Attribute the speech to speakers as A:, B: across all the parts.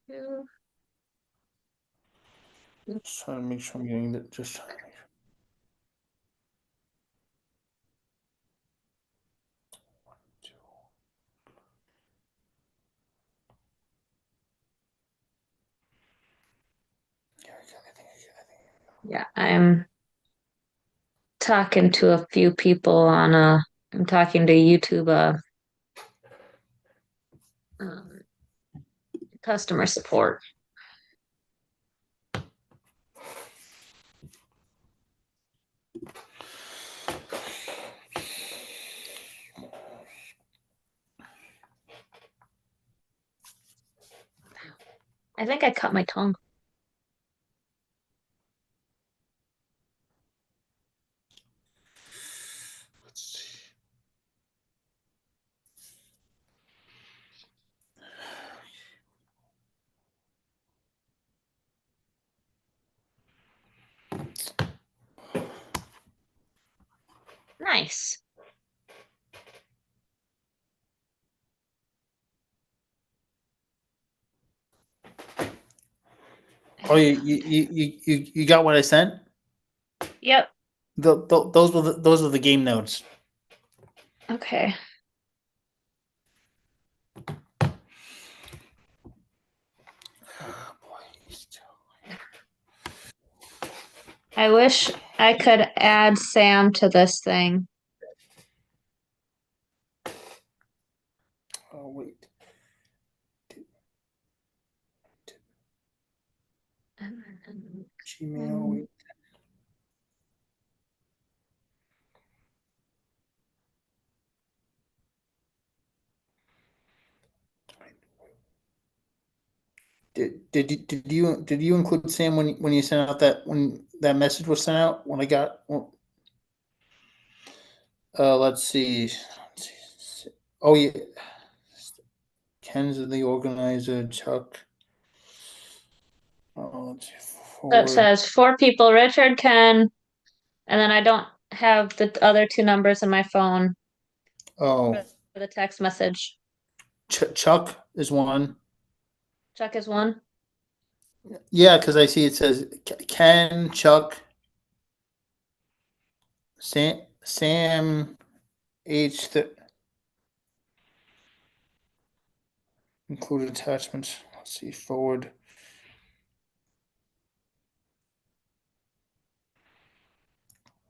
A: 2.
B: Just trying to make sure I'm getting it. Just trying to make sure. Yeah, I think.
A: Yeah, I'm talking to a few people I'm talking to YouTube um, customer support. I think I cut my tongue.
B: Let's see.
A: Nice.
B: Oh, you got what I sent?
A: Yep.
B: Those were the game notes.
A: Okay.
B: Oh, boy.
A: I wish I could add Sam to this thing.
B: Oh, wait. Gmail. Wait. Did you include Sam when you sent out when that message was sent out when I got? Let's see. Oh yeah, Ken's the organizer. Chuck. Oh, let's see,
A: So it
B: forward.
A: says 4 people, Richard, Ken, and then I don't have the other 2 numbers in my phone
B: Oh,
A: for the text message.
B: Chuck is one.
A: Chuck is one.
B: Yeah, because I see it says Ken, Chuck, Sam H. Include attachments. Let's see, forward.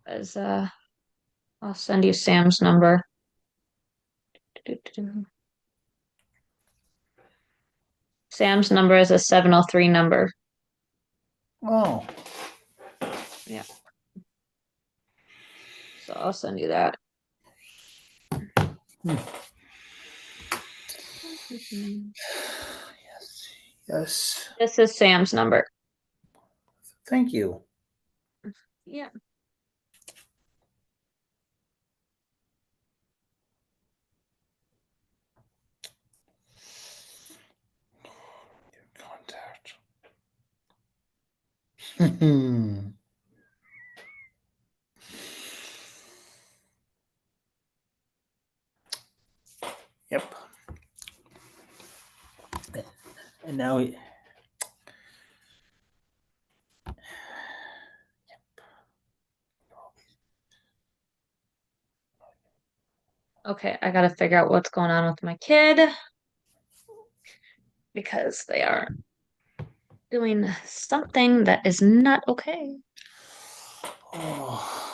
A: As I'll send you Sam's number. Sam's number is a 703 number.
B: Oh,
A: Yeah. So I'll send you that.
B: yes, yes.
A: This is Sam's number.
B: Thank you.
A: Yeah.
B: Contact. Yep. And now we.
A: Okay, I gotta figure out what's going on with my kid because they are doing something that is not okay.
B: Oh.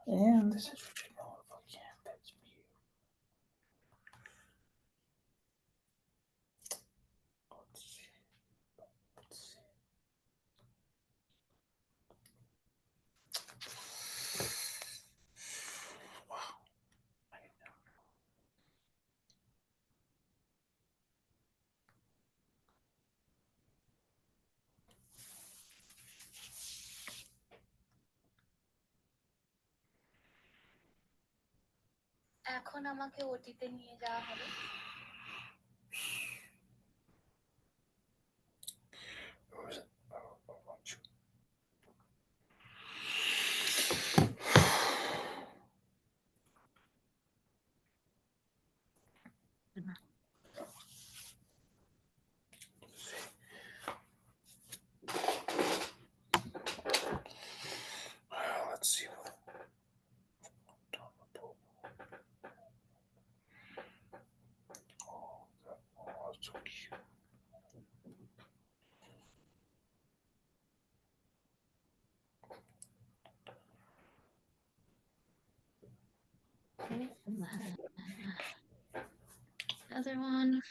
B: And this is what you know if I can't. That's me. Let's see. Let's see. Wow.
C: এখন আমাকে ওটিতে নিয়ে যাওয়া হবে।
B: Where was it? Oh,
A: Other one.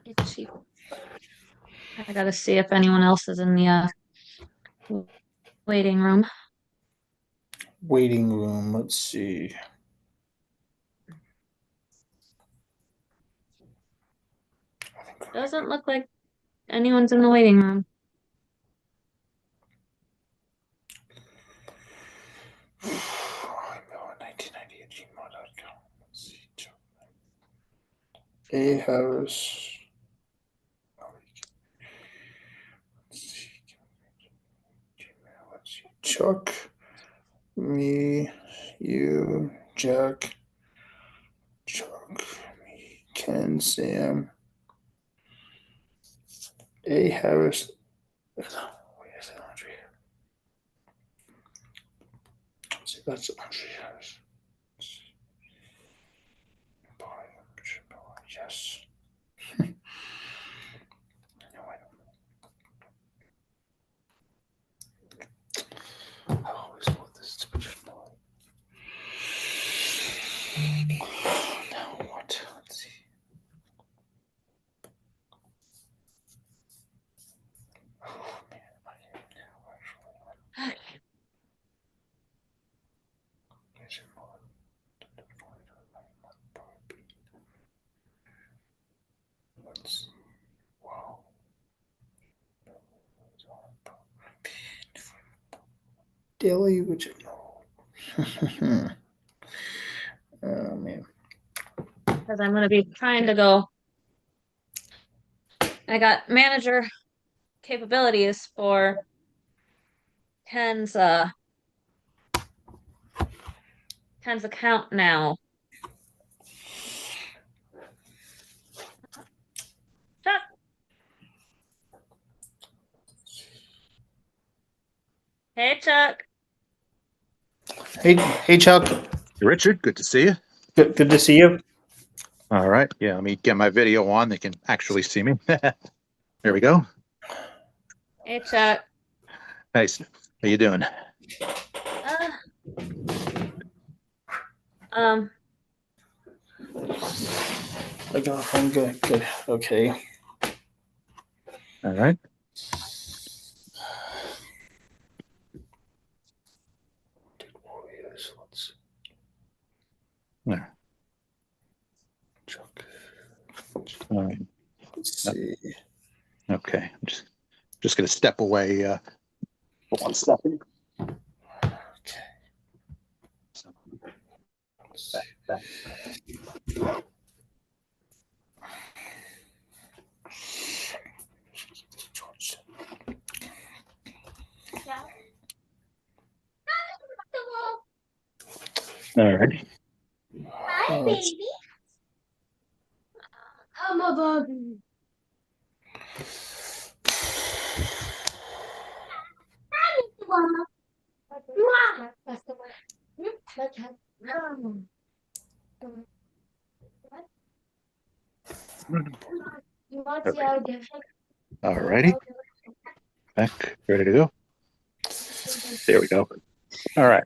A: Itchy. I gotta see if anyone else is in the waiting room.
B: Waiting room. Let's see.
A: Doesn't look like anyone's in the waiting room.
B: A Harris. Chuck, me, you, Jack, Chuck, me, Ken, Sam, A Harris. Where's Andre? Let's see, that's Andre Harris. Yes. No, I don't. I always want this to be. Now what? Let's see. Oh man, I am now actually. Let's see. Wow. Daily, which no. Oh man.
A: Because I'm gonna be trying to go. I got manager capabilities for Ken's account now. Chuck. Hey Chuck.
B: Hey Chuck.
D: Richard, good to see you.
B: Good to see you.
D: All right. Yeah, let me get my video on. They can actually see me. There we go.
A: Hey Chuck.
D: Nice. How you doing?
A: Um,
B: I got home good. Good. Okay.
D: All right.
B: Warriors. Let's
D: There.
B: Chuck. Let's
D: Yep.
B: see.
D: Okay. I'm just gonna step away for 1 second.
B: Okay. Let's see.
D: Back. All right.
C: Hi, baby. I'm a baby.
D: All righty. Back. Ready to go. There we go. All right.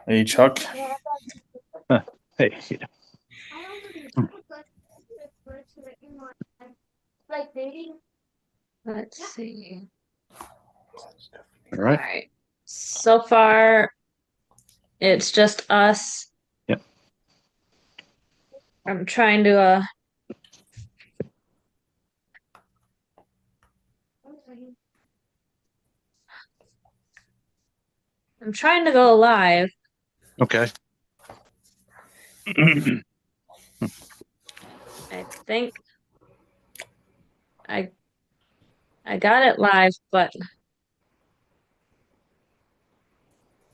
B: Hey Chuck.
D: Hey.
A: let's see.
D: All
A: All
D: right.
A: right. So far, it's just us.
D: Yep.
A: I'm trying to go live.
D: Okay.
A: I think I got it live, but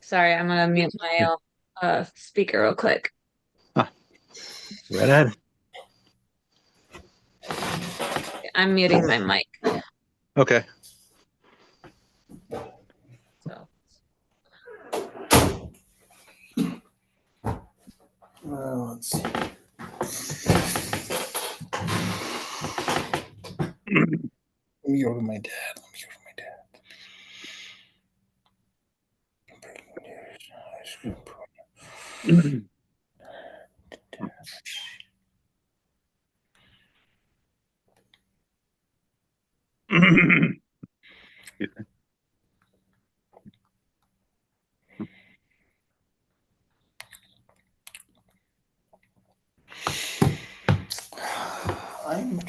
A: sorry, I'm gonna mute my speaker real quick.
D: Right ahead.
A: I'm muting my mic.
D: Okay.
B: let's see. Let me go to my dad.
D: Excuse me.
B: I'm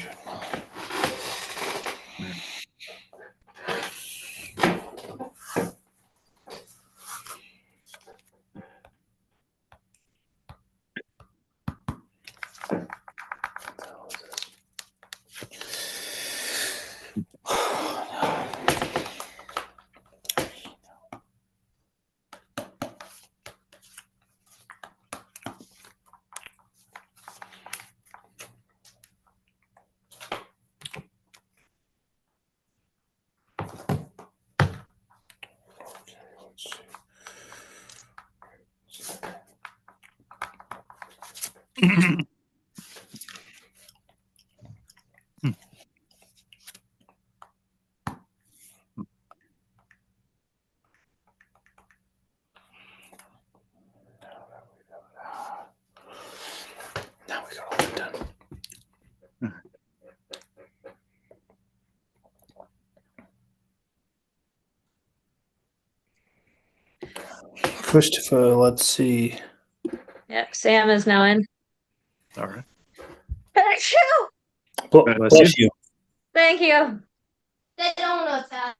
B: now we got all that done. Christopher, let's see.
A: Yep, Sam is now in.
D: All right.
A: Achoo!
D: Bless
B: you.
A: Thank you.
C: They don't know that.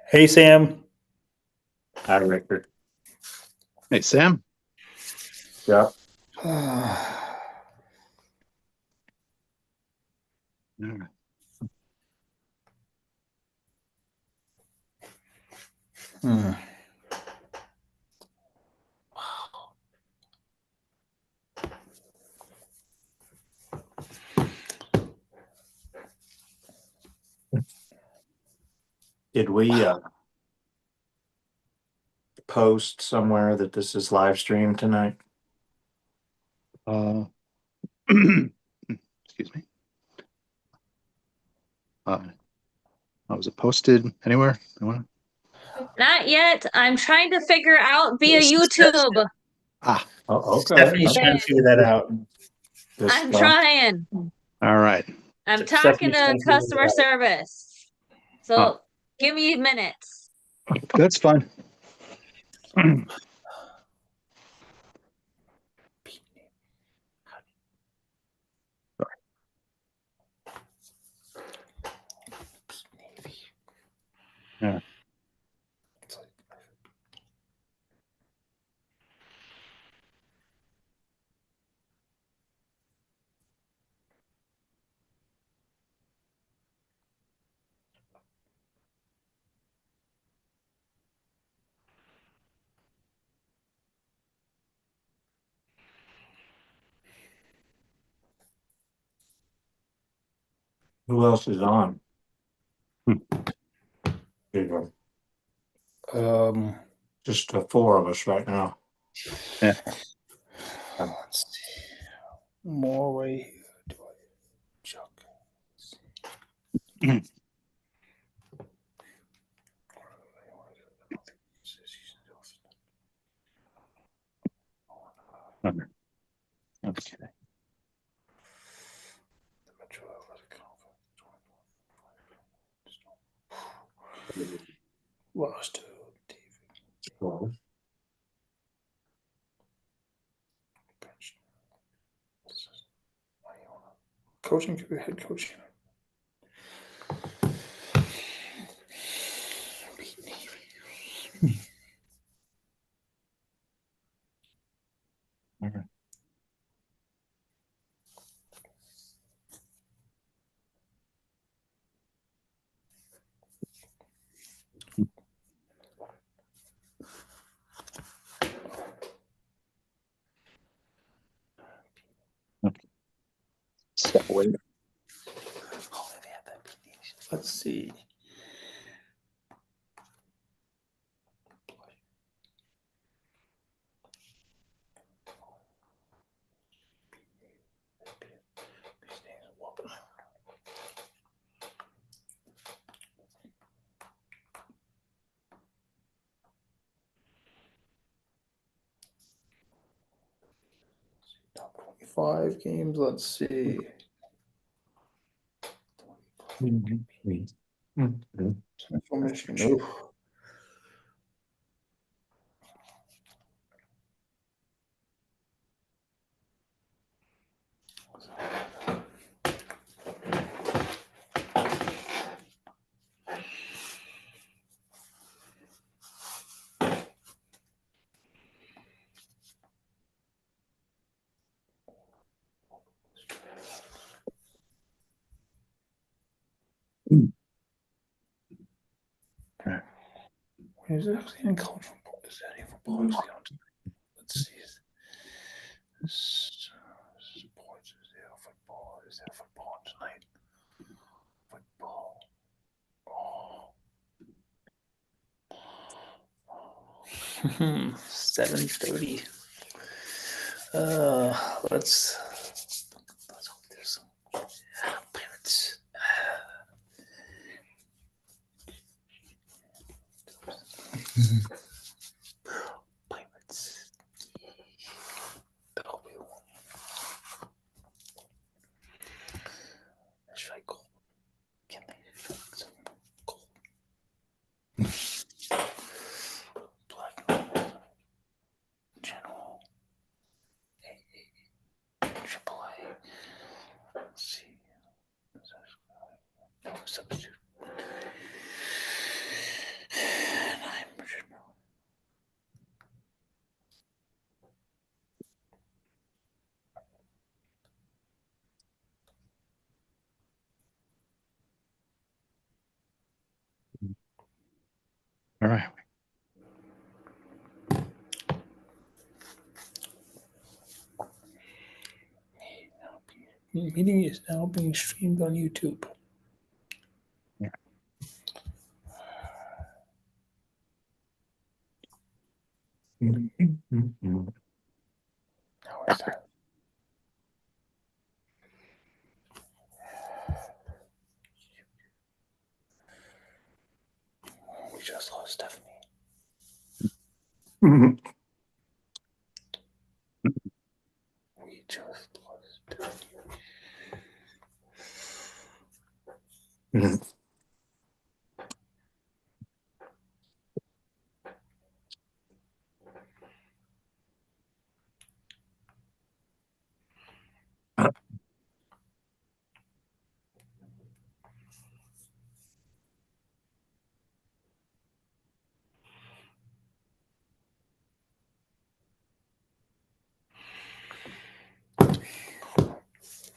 B: Hey, Sam.
E: Hi, Richter.
D: Hey, Sam.
E: Yeah.
D: All right.
B: Hmm.
E: Did we post somewhere that this is live streamed tonight?
D: Excuse me. Was it posted anywhere? Anyone?
A: Not yet. I'm trying to figure out via YouTube.
D: Ah,
E: Oh, okay.
B: Stephanie's trying to figure that out.
E: Good
A: I'm
E: stuff.
A: trying.
D: all right.
A: I'm talking
B: Stephanie's
A: to
B: trying to figure
A: customer
B: it out.
A: service. So give me minutes.
D: That's fine. Yeah.
E: Who else is on?
D: Hmm.
E: There you go. Just the four of us right now.
D: Yeah.
B: Let's see. More right here. Do I check?
D: Okay. Okay.
B: Lost.
E: Well,
B: Coaching, head coaching.
D: Okay. Step away.
B: Let's see. 5 games. Let's see. Central Michigan. Oof. Is it actually in college football? Is that even football? Let's see. Sports. Is there football? Is there football tonight? Football. Oh. 7:30. Let's hope there's some Pirates. Pirates. That'll be the one. Should I go? Can they some gold? Black Knights. General. Triple A. Let's see. No substitute.
D: All right.
B: Meeting is now being streamed on YouTube. How is that? We just lost Stephanie. We just lost Stephanie.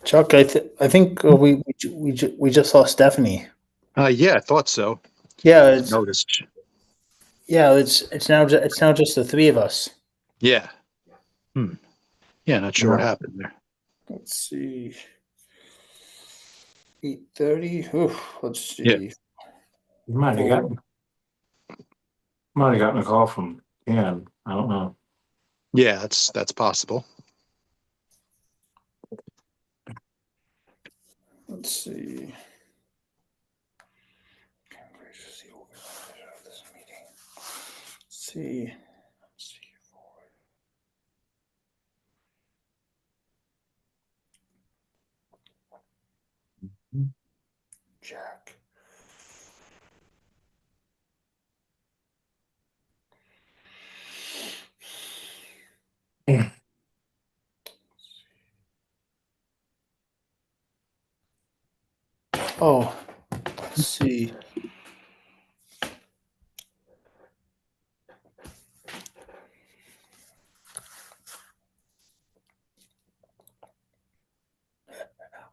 B: Chuck, I think we just lost Stephanie.
D: Yeah, I thought so.
B: Yeah, it's
D: Noticed.
B: now just the 3 of us.
D: Yeah. Yeah, not sure what happened there.
B: Let's see. 8:30. Let's see.
D: Yeah.
E: You might have gotten a call from Ken. I don't know.
D: Yeah, that's possible.
B: Let's see. Let's see what we have this meeting. Let's see. Jack. Oh, let's see.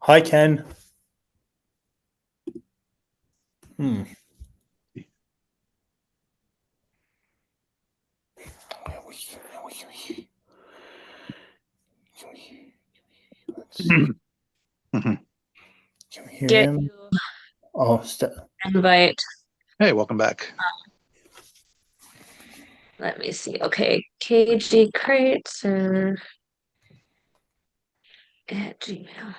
B: Hi, Ken. Let's see. Can we hear
A: Get
B: him?
A: you
B: Oh,
A: invite.
D: Hey, welcome back.
A: Let me see. Okay, KG crates or at Gmail.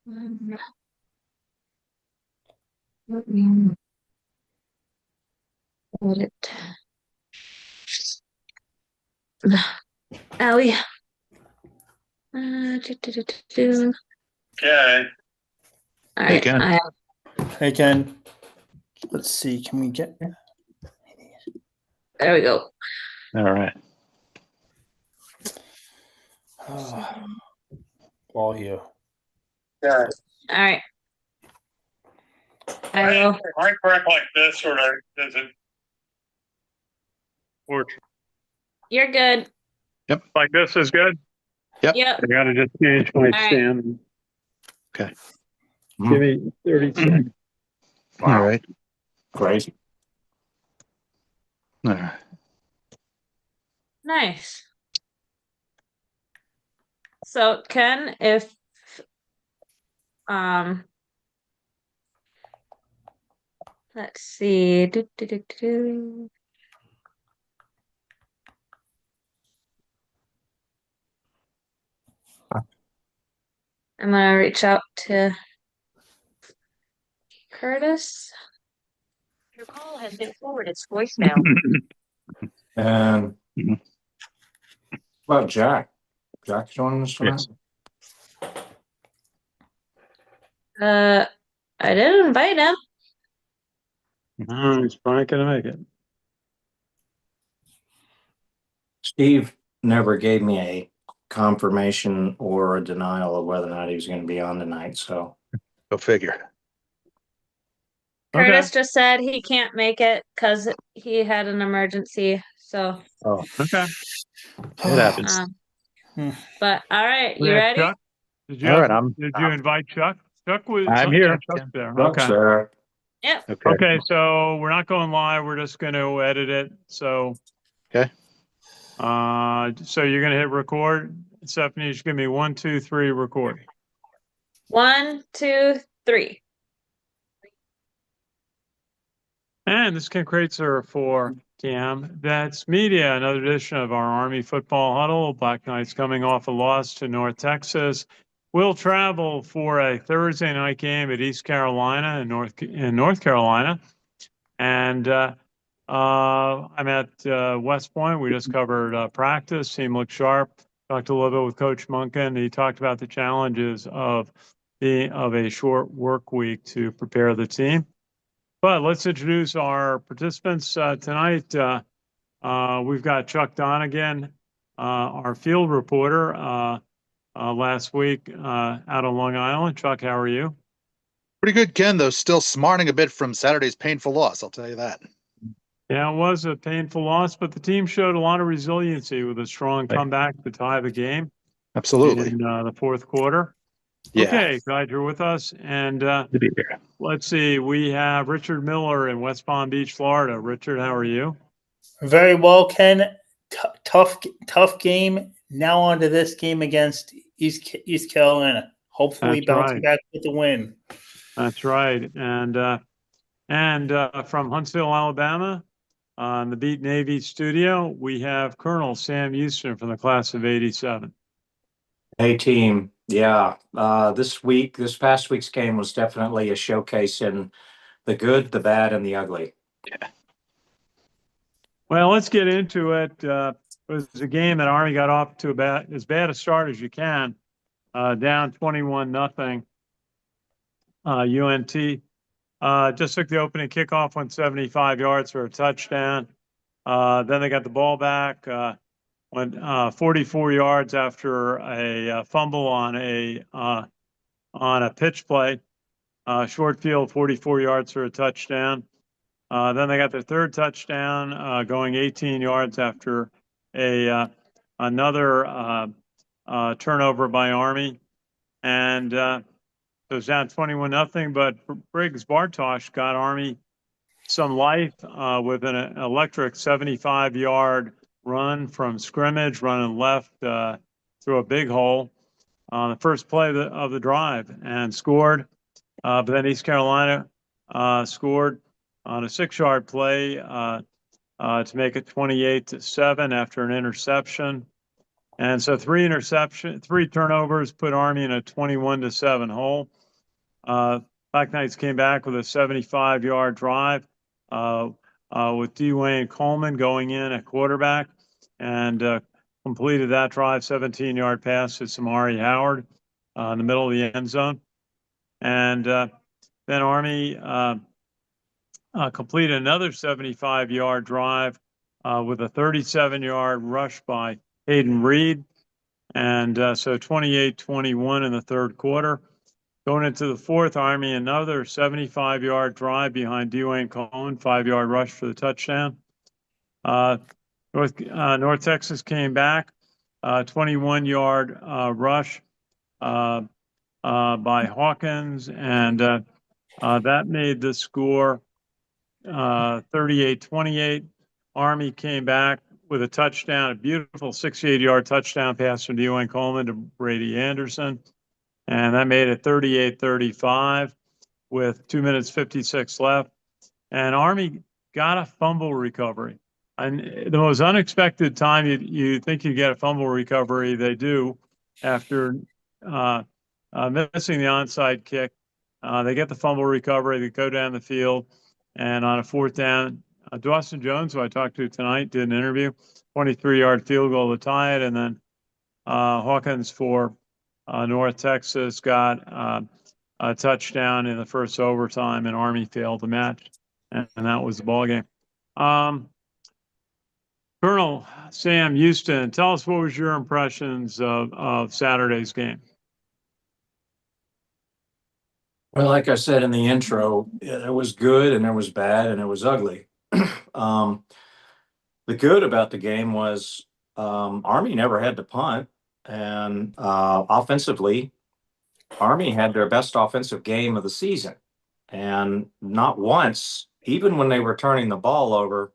A: Hold it. Owie.
F: Okay.
A: All
D: Hey,
A: right.
D: Ken.
B: Hey, Ken. Let's see. Can we get?
A: There we go.
D: All right.
B: While here.
F: Yeah.
A: All right. I will.
F: Am I correct like this, or does it? Or
A: You're good.
F: like this is good?
A: Yep.
F: I gotta just change my
A: right.
F: stand.
D: Okay.
F: Give me 30 seconds.
D: All right.
E: Crazy.
D: All right.
A: Nice. So Ken, if let's see. I'm gonna reach out to Curtis. Your call has been forwarded to voicemail.
E: And
D: Mhm.
E: what about Jack? Jack joining us tonight?
D: Yes.
A: I did invite him.
F: Oh, he's probably gonna make it.
E: Steve never gave me a confirmation or a denial of whether or not he was going to be on tonight. So
D: Go figure.
A: Curtis just said he can't make it because he had an emergency. So,
D: Oh,
F: Okay.
D: it happens.
A: But all right,
F: We
A: you
F: have
A: ready?
F: Chuck. Did you
D: All
F: have,
D: right.
F: did you invite Chuck? Chuck was,
D: I'm
F: yeah,
D: here.
F: Chuck's there.
E: Chuck's
F: Okay.
E: there.
A: Yep.
D: Okay.
F: Okay, so we're not going live. We're just going to edit it. So,
D: Okay.
F: so you're going to hit record. Stephanie, just give me 1, 2, 3, record.
A: 1, 2, 3.
F: And this Ken Kreitzer for Cam. That's media. Another edition of our Army Football Huddle. Black Knights coming off a loss to North Texas. We'll travel for a Thursday night game at East Carolina in North Carolina. And I'm at West Point. We just covered practice. Team looked sharp. Talked a little bit with Coach Munkin. He talked about the challenges of a short work week to prepare the team. But let's introduce our participants tonight. We've got Chuck Donegan, our field reporter last week out on Long Island. Chuck, how are you?
D: Pretty good, Ken, though still smarting a bit from Saturday's painful loss. I'll tell you that.
F: Yeah, it was a painful loss, but the team showed a lot of resiliency with a strong comeback to tie the game
D: Absolutely.
F: in the fourth quarter.
D: Yeah.
F: Okay, glad you're with us. And
D: To be here.
F: let's see, we have Richard Miller in West Palm Beach, Florida. Richard, how are you?
B: Very well, Ken. Tough game. Now on to this game against East Carolina. Hopefully
F: That's
B: bouncing
F: right.
B: back with the win.
F: That's right. And from Huntsville, Alabama, on the Beat Navy studio, we have Colonel Sam Houston from the class of '87.
E: Hey, team. Yeah. This past week's game was definitely a showcase in the good, the bad, and the ugly.
F: Well, let's get into it. It was a game that Army got off to about as bad a start as you can, down 21-0. UNT just took the opening kickoff, went 75 yards for a touchdown. Then they got the ball back, went 44 yards after a fumble on a pitch play. Short field, 44 yards for a touchdown. Then they got their third touchdown, going 18 yards after another turnover by Army, and so it was down 21-0. But Briggs Bartosh got Army some life with an electric 75-yard run from scrimmage, running left through a big hole on the first play of the drive and scored. But then East Carolina scored on a 6-yard play to make it 28-7 after an interception. And so three turnovers put Army in a 21-7 hole. Black Knights came back with a 75-yard drive with Dwayne Coleman going in at quarterback and completed that drive, 17-yard pass to Samari Howard in the middle of the end zone. And then Army completed another 75-yard drive with a 37-yard rush by Hayden Reed. And so 28-21 in the third quarter. Going into the fourth, Army, another 75-yard drive behind Dwayne Coleman, 5-yard rush for the touchdown. North Texas came back, 21-yard rush by Hawkins, and that made the score 38-28. Army came back with a touchdown, a beautiful 68-yard touchdown pass from Dwayne Coleman to Brady Anderson. And that made it 38-35 with 2 minutes 56 left. And Army got a fumble recovery. And the most unexpected time you think you get a fumble recovery, they do after missing the onside kick. They get the fumble recovery, they go down the field, and on a fourth down, Dawson Jones, who I talked to tonight, did an interview, 23-yard field goal to tie it, and then Hawkins for North Texas got a touchdown in the first overtime, and Army failed the match, and that was the ball game. Colonel Sam Houston, tell us what was your impressions of Saturday's game?
E: Well, like I said in the intro, it was good and it was bad and it was ugly. The good about the game was Army never had to punt, and offensively, Army had their best offensive game of the season. And not once, even when they were turning the ball over,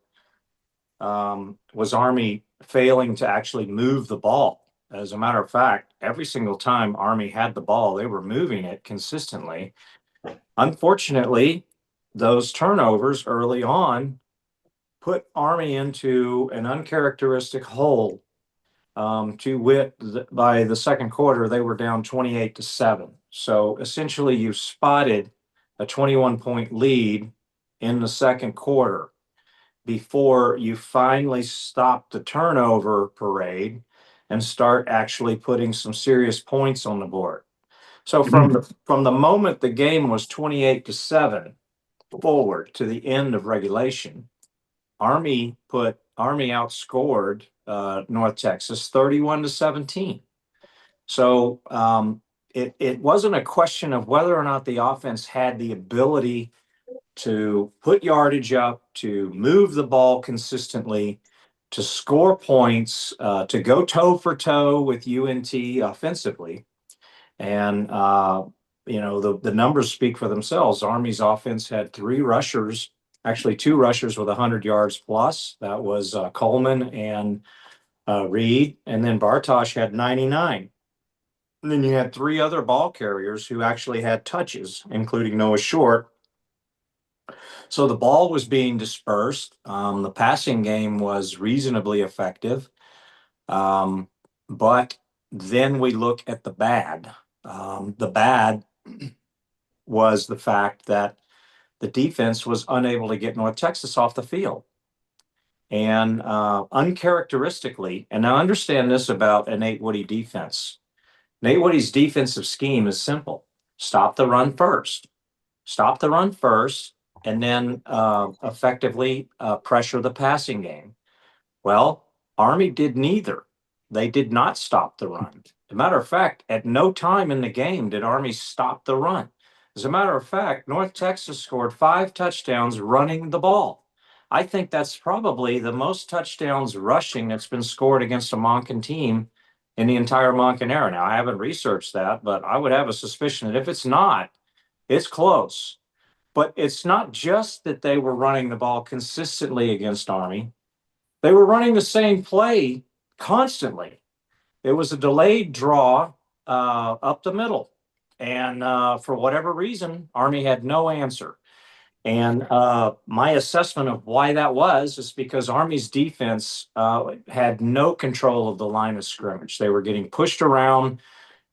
E: was Army failing to actually move the ball. As a matter of fact, every single time Army had the ball, they were moving it consistently. Unfortunately, those turnovers early on put Army into an uncharacteristic hole. To wit, by the second quarter, they were down 28-7. So essentially, you spotted a 21-point lead in the second quarter before you finally stop the turnover parade and start actually putting some serious points on the board. So from the moment the game was 28-7 forward to the end of regulation, Army outscored North Texas 31-17. So it wasn't a question of whether or not the offense had the ability to put yardage up, to move the ball consistently, to score points, to go toe for toe with UNT offensively. And, the numbers speak for themselves. Army's offense had two rushers with 100 yards plus. That was Coleman and Reed. And then Bartosh had 99. And then you had three other ball carriers who actually had touches, including Noah Short. So the ball was being dispersed. The passing game was reasonably effective. But then we look at the bad. The bad was the fact that the defense was unable to get North Texas off the field. And uncharacteristically, and now understand this about a Nate Woody defense. Nate Woody's defensive scheme is simple. Stop the run first, and then effectively pressure the passing game. Well, Army did neither. They did not stop the run. As a matter of fact, at no time in the game did Army stop the run. As a matter of fact, North Texas scored 5 touchdowns running the ball. I think that's probably the most touchdowns rushing that's been scored against a Monken team in the entire Monken era. Now, I haven't researched that, but I would have a suspicion that if it's not, it's close. But it's not just that they were running the ball consistently against Army. They were running the same play constantly. It was a delayed draw up the middle. And for whatever reason, Army had no answer. And my assessment of why that was is because Army's defense had no control of the line of scrimmage. They were getting pushed around.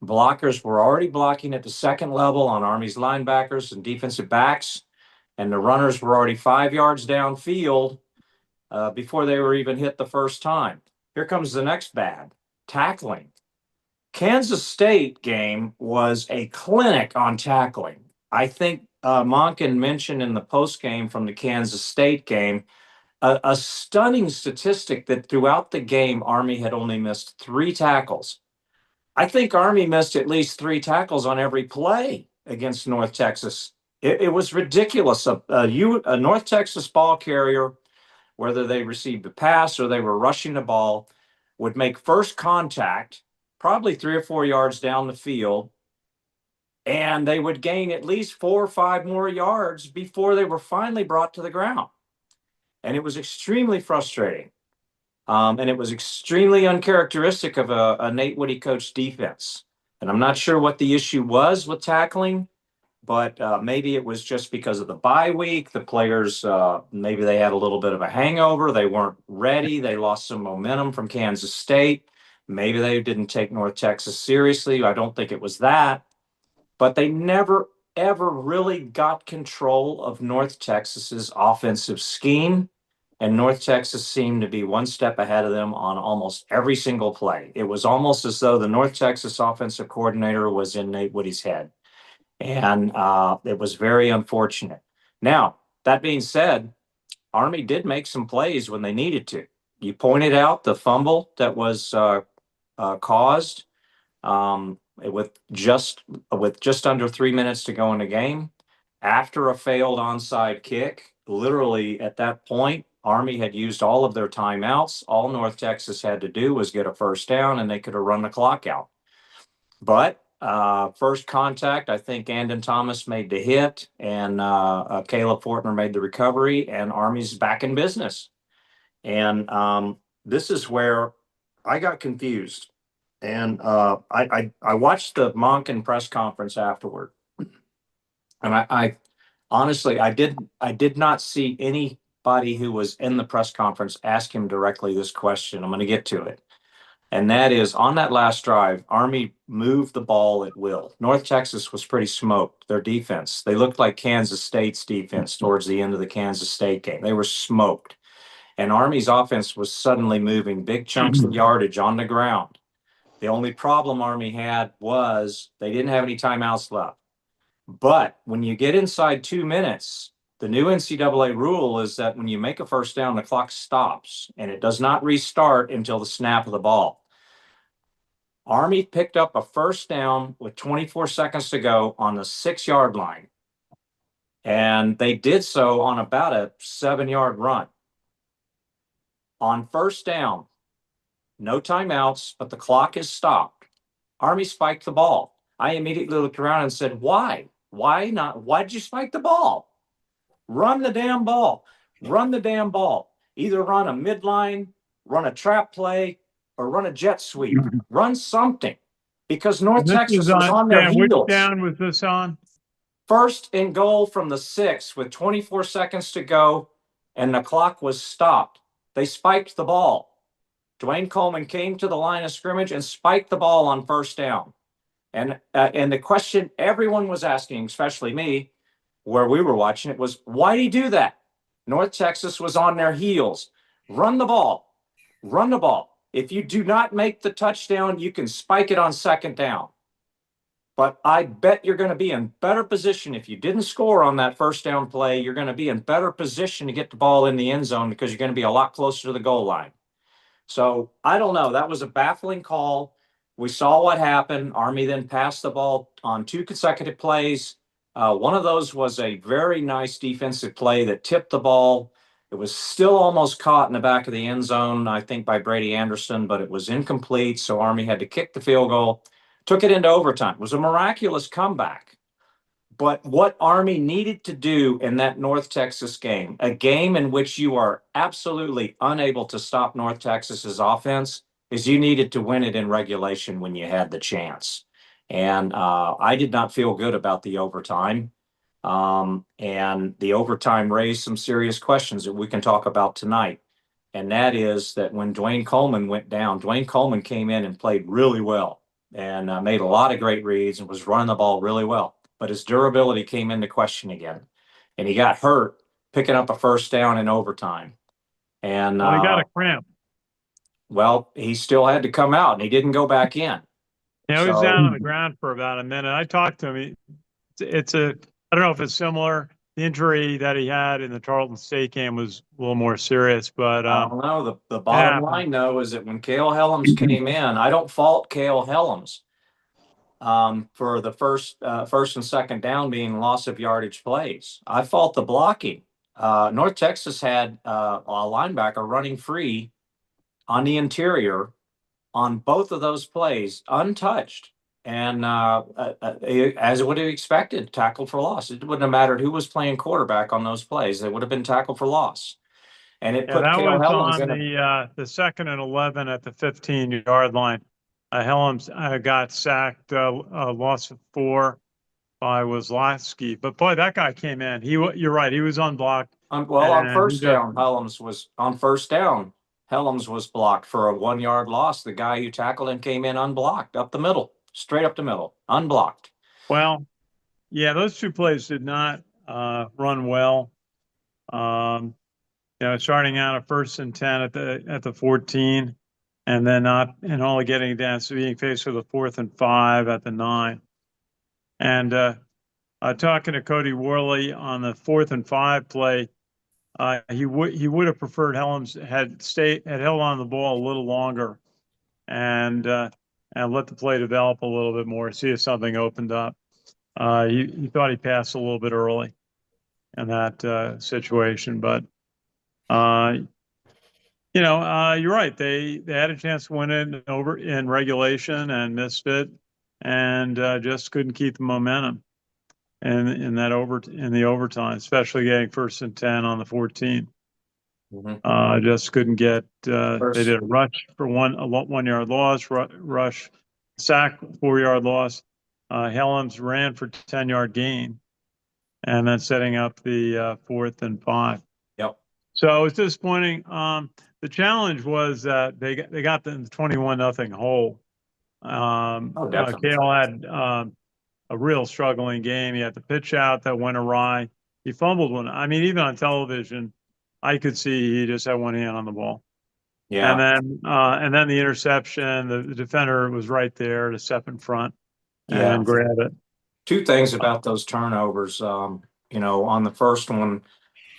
E: Blockers were already blocking at the second level on Army's linebackers and defensive backs, and the runners were already 5 yards downfield before they were even hit the first time. Here comes the next bad, tackling. Kansas State game was a clinic on tackling. I think Monken mentioned in the post game from the Kansas State game a stunning statistic that throughout the game, Army had only missed 3 tackles. I think Army missed at least 3 tackles on every play against North Texas. It was ridiculous. A North Texas ball carrier, whether they received a pass or they were rushing the ball, would make first contact, probably 3 or 4 yards down the field, and they would gain at least 4 or 5 more yards before they were finally brought to the ground. And it was extremely frustrating. And it was extremely uncharacteristic of a Nate Woody coach defense. And I'm not sure what the issue was with tackling, but maybe it was just because of the bye week. The players, maybe they had a little bit of a hangover. They weren't ready. They lost some momentum from Kansas State. Maybe they didn't take North Texas seriously. I don't think it was that. But they never, ever really got control of North Texas's offensive scheme. And North Texas seemed to be one step ahead of them on almost every single play. It was almost as though the North Texas offensive coordinator was in Nate Woody's head. And it was very unfortunate. Now, that being said, Army did make some plays when they needed to. You pointed out the fumble that was caused with just under 3 minutes to go in the game. After a failed onside kick, literally at that point, Army had used all of their timeouts. All North Texas had to do was get a first down, and they could have run the clock out. But first contact, I think Andon Thomas made the hit, and Caleb Fortner made the recovery, and Army's back in business. And this is where I got confused. And I watched the Monken press conference afterward, and I honestly I did not see anybody who was in the press conference ask him directly this question. I'm going to get to it. And that is, on that last drive, Army moved the ball at will. North Texas was pretty smoked. Their defense, they looked like Kansas State's defense towards the end of the Kansas State game. They were smoked. And Army's offense was suddenly moving big chunks of yardage on the ground. The only problem Army had was they didn't have any timeouts left. But when you get inside 2 minutes, the new NCAA rule is that when you make a first down, the clock stops and it does not restart until the snap of the ball. Army picked up a first down with 24 seconds to go on the 6-yard line. And they did so on about a 7-yard run. On first down, no timeouts, but the clock is stopped. Army spiked the ball. I immediately looked around and said, why? Why not? Why did you spike the ball? Run the damn ball. Run the damn ball. Either run a midline, run a trap play, or run a jet sweep. Run something. Because North Texas was on their
F: which
E: heels.
F: down was this on?
E: First and goal from the 6 with 24 seconds to go, and the clock was stopped. They spiked the ball. Dwayne Coleman came to the line of scrimmage and spiked the ball on first down. And the question everyone was asking, especially me, where we were watching it, was, why did he do that? North Texas was on their heels. Run the ball. Run the ball. If you do not make the touchdown, you can spike it on second down. But I bet you're going to be in better position. If you didn't score on that first down play, you're going to be in better position to get the ball in the end zone because you're going to be a lot closer to the goal line. So I don't know. That was a baffling call. We saw what happened. Army then passed the ball on 2 consecutive plays. One of those was a very nice defensive play that tipped the ball. It was still almost caught in the back of the end zone, I think, by Brady Anderson, but it was incomplete. So Army had to kick the field goal, took it into overtime. It was a miraculous comeback. But what Army needed to do in that North Texas game, a game in which you are absolutely unable to stop North Texas's offense, is you needed to win it in regulation when you had the chance. And I did not feel good about the overtime. And the overtime raised some serious questions that we can talk about tonight. And that is that when Dwayne Coleman went down, Dwayne Coleman came in and played really well. and made a lot of great reads and was running the ball really well. But his durability came into question again, and he got hurt picking up a first down in overtime. And
F: Well, he got a cramp.
E: well, he still had to come out, and he didn't go back in.
F: Yeah, he was
E: So-
F: down on the ground for about a minute. I talked to him. It's a, I don't know if it's similar. The injury that he had in the Tarleton State game was a little more serious, but
E: I don't know. The
F: it
E: bottom
F: happened.
E: line, though, is that when Cale Helms came in, I don't fault Cale Helms for the first and second down being loss of yardage plays. I fault the blocking. North Texas had a linebacker running free on the interior on both of those plays, untouched. And as it would have expected, tackle for loss. It wouldn't have mattered who was playing quarterback on those plays; they would have been tackle for loss. And it
F: Yeah,
E: put
F: that
E: Cale
F: was
E: Helms
F: on
E: in a
F: the 2nd and 11 at the 15-yard line. Helms got sacked, loss of 4 by Wazlowski. But boy, that guy came in. You're right. He was unblocked.
E: well on
F: And
E: first down. Helms was blocked for a 1 yard loss. The guy who tackled him came in unblocked up the middle, straight up the middle, unblocked.
F: Well, yeah, those 2 plays did not run well. Starting out at 1st and 10 at the 14, and then only getting down to being faced with a 4th and 5 at the 9. And talking to Cody Worley on the 4th and 5 play, he would have preferred Helms had held on the ball a little longer, and let the play develop a little bit more, see if something opened up. He thought he passed a little bit early in that situation, but you're right. They had a chance to win it in regulation and missed it, and just couldn't keep the momentum. And in the overtime, especially getting 1st and 10 on the 14, just couldn't get. They did a rush for a 1 yard loss, rush, sack, 4 yard loss. Helms ran for 10-yard gain, and then setting up the 4th and 5.
E: Yep.
F: So it's disappointing. The challenge was that they got the 21-0 hole.
E: Definitely.
F: Cale had a real struggling game. He had the pitch out that went awry. He fumbled one. I mean, even on television, I could see he just had one hand on the ball.
E: Yeah.
F: And then the interception. The defender was right there to step in front and
E: Yeah.
F: grab it.
E: 2 things about those turnovers. On the first one,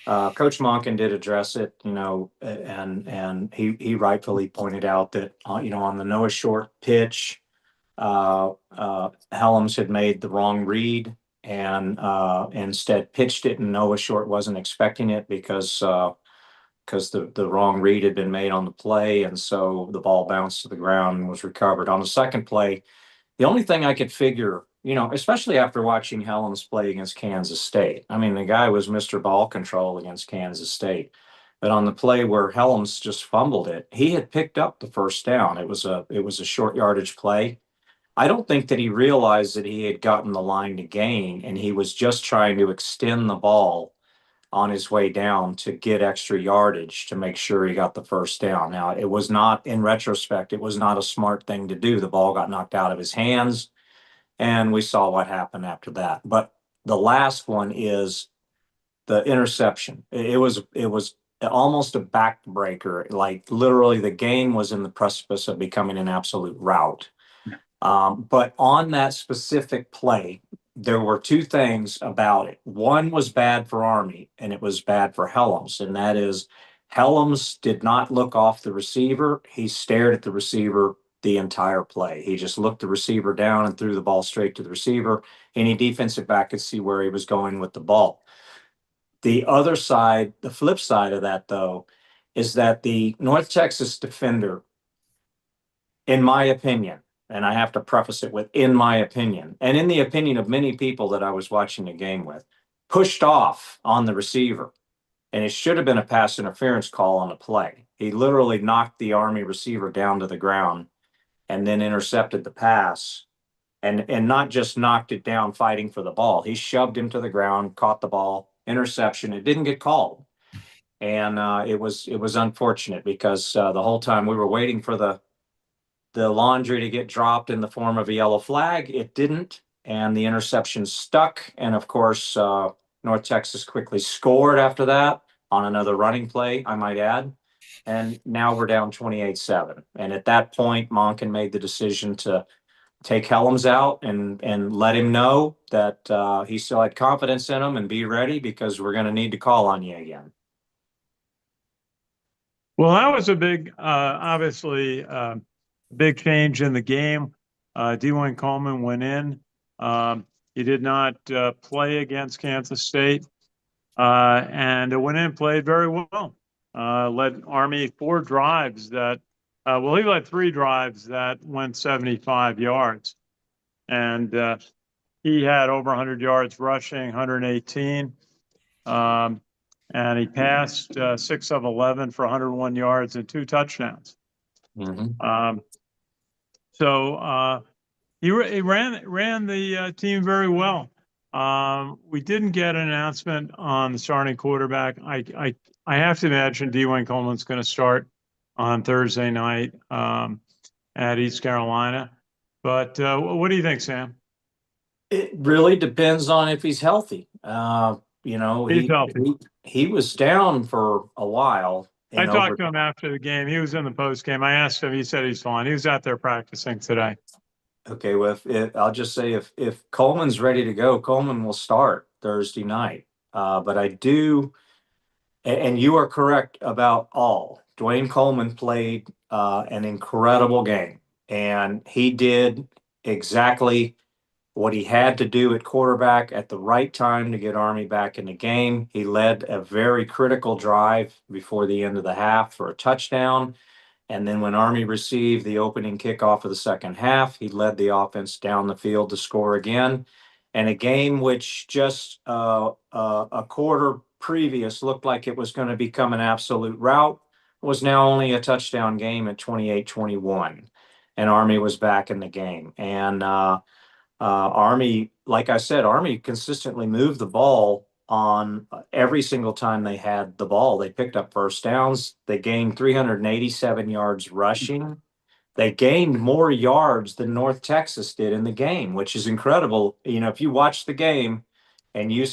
E: Coach Monken did address it, and he rightfully pointed out that, on the Noah Short pitch, Helms had made the wrong read and instead pitched it, and Noah Short wasn't expecting it because the wrong read had been made on the play, and so the ball bounced to the ground and was recovered. On the second play, the only thing I could figure, especially after watching Helms play against Kansas State. I mean, the guy was Mr. Ball Control against Kansas State. But on the play where Helms just fumbled it, he had picked up the first down. It was a short yardage play. I don't think that he realized that he had gotten the line to gain, and he was just trying to extend the ball on his way down to get extra yardage to make sure he got the first down. Now, it was not, in retrospect, it was not a smart thing to do. The ball got knocked out of his hands, and we saw what happened after that. But the last one is the interception. It was almost a backbreaker. Like, literally, the game was in the precipice of becoming an absolute rout. But on that specific play, there were 2 things about it. One was bad for Army, and it was bad for Helms, and that is Helms did not look off the receiver. He stared at the receiver the entire play. He just looked the receiver down and threw the ball straight to the receiver. Any defensive back could see where he was going with the ball. The other side, the flip side of that, though, is that the North Texas defender, in my opinion, and I have to preface it with in my opinion, and in the opinion of many people that I was watching the game with, pushed off on the receiver. And it should have been a pass interference call on the play. He literally knocked the Army receiver down to the ground and then intercepted the pass, and not just knocked it down fighting for the ball. He shoved him to the ground, caught the ball, interception. It didn't get called. And it was unfortunate because the whole time we were waiting for the the laundry to get dropped in the form of a yellow flag. It didn't, and the interception stuck. And of course, North Texas quickly scored after that on another running play, I might add. And now we're down 28-7. And at that point, Monken made the decision to take Helms out and let him know that he still had confidence in him and be ready because we're going to need to call on you again.
F: Well, that was a big, obviously, big change in the game. D1 Coleman went in. He did not play against Kansas State, and went in and played very well. Led Army 4 drives that, well, he led 3 drives that went 75 yards. And he had over 100 yards rushing, 118. And he passed 6 of 11 for 101 yards and 2 touchdowns.
E: Mm-hmm.
F: So he ran the team very well. We didn't get an announcement on the starting quarterback. I have to imagine D1 Coleman's going to start on Thursday night at East Carolina. But what do you think, Sam?
E: It really depends on if he's healthy.
F: He's healthy.
E: He was down for a while.
F: I talked to him after the game. He was in the post game. I asked him. He said he's fine. He was out there practicing today.
E: Okay, well, I'll just say if Coleman's ready to go, Coleman will start Thursday night. But I do, and you are correct about all. Dwayne Coleman played an incredible game, and he did exactly what he had to do at quarterback at the right time to get Army back in the game. He led a very critical drive before the end of the half for a touchdown. And then when Army received the opening kickoff of the second half, he led the offense down the field to score again. And a game which just a quarter previous looked like it was going to become an absolute rout was now only a touchdown game at 28-21. And Army was back in the game. And Army, like I said, Army consistently moved the ball on every single time they had the ball. They picked up first downs. They gained 387 yards rushing. They gained more yards than North Texas did in the game, which is incredible. You know, if you watched the game and you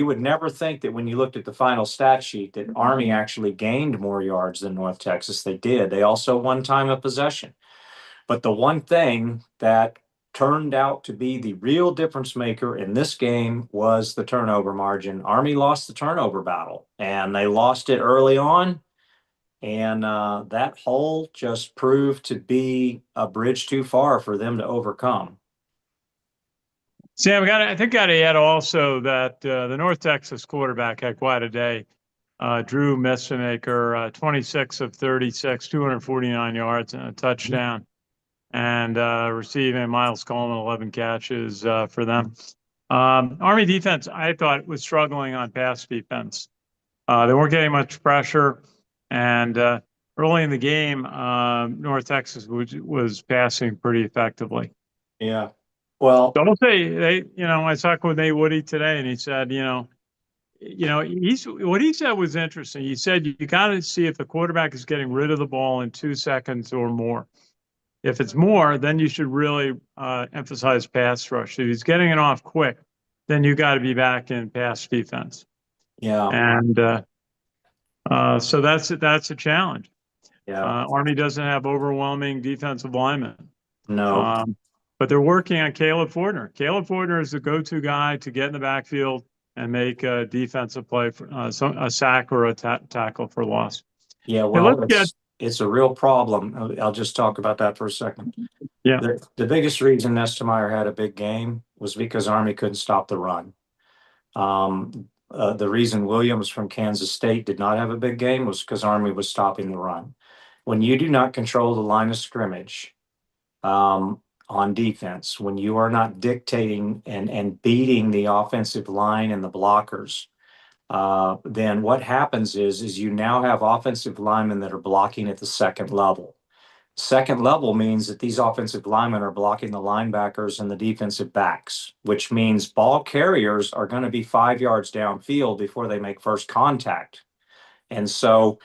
E: would never think that when you looked at the final stat sheet that Army actually gained more yards than North Texas. They did. They also won time of possession. But the one thing that turned out to be the real difference maker in this game was the turnover margin. Army lost the turnover battle, and they lost it early on. And that hole just proved to be a bridge too far for them to overcome.
F: Sam, I think got to add also that the North Texas quarterback had quite a day. Drew Messemaker, 26 of 36, 249 yards and a touchdown. And receiving Miles Coleman, 11 catches for them. Army defense, I thought, was struggling on pass defense. They weren't getting much pressure. And early in the game, North Texas was passing pretty effectively.
E: Yeah. Well,
F: So I'll say I talked with Nate Woody today, and he said, what he said was interesting. He said you got to see if the quarterback is getting rid of the ball in 2 seconds or more. If it's more, then you should really emphasize pass rush. If he's getting it off quick, then you got to be back in pass defense.
E: yeah.
F: And so that's a challenge.
E: Yeah.
F: Army doesn't have overwhelming defensive linemen.
E: No.
F: But they're working on Caleb Fortner. Caleb Fortner is the go-to guy to get in the backfield and make a defensive play for a sack or a tackle for loss.
E: Yeah, well, it's a real problem. I'll just talk about that for a second.
F: Yeah.
E: The biggest reason Nestemeyer had a big game was because Army couldn't stop the run. The reason Williams from Kansas State did not have a big game was because Army was stopping the run. When you do not control the line of scrimmage on defense, when you are not dictating and beating the offensive line and the blockers, then what happens is you now have offensive linemen that are blocking at the second level. Second level means that these offensive linemen are blocking the linebackers and the defensive backs, which means ball carriers are going to be 5 yards downfield before they make first contact. And so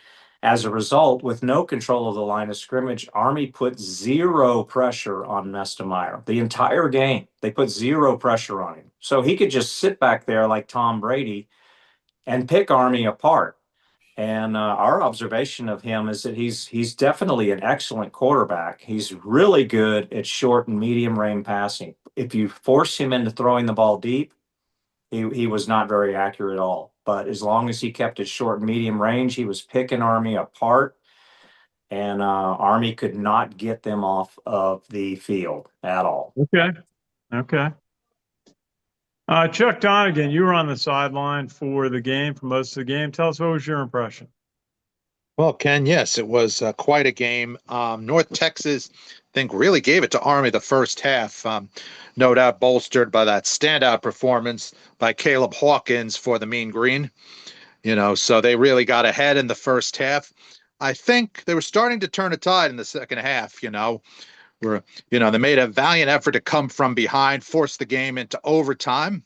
E: As a result, with no control of the line of scrimmage, Army put zero pressure on Mestemeyer. The entire game, they put zero pressure on him. So he could just sit back there like Tom Brady and pick Army apart. And our observation of him is that he's definitely an excellent quarterback. He's really good at short and medium range passing. If you force him into throwing the ball deep, he was not very accurate at all. But as long as he kept it short and medium range, he was picking Army apart, and Army could not get them off of the field at all.
F: Okay. Okay. Chuck Donegan, you were on the sideline for the game, for most of the game. Tell us, what was your impression?
D: Well, Ken, yes, it was quite a game. North Texas, I think, really gave it to Army the first half. No doubt bolstered by that standout performance by Caleb Hawkins for the Mean Green. So they really got ahead in the first half. I think they were starting to turn a tide in the second half, where, they made a valiant effort to come from behind, force the game into overtime.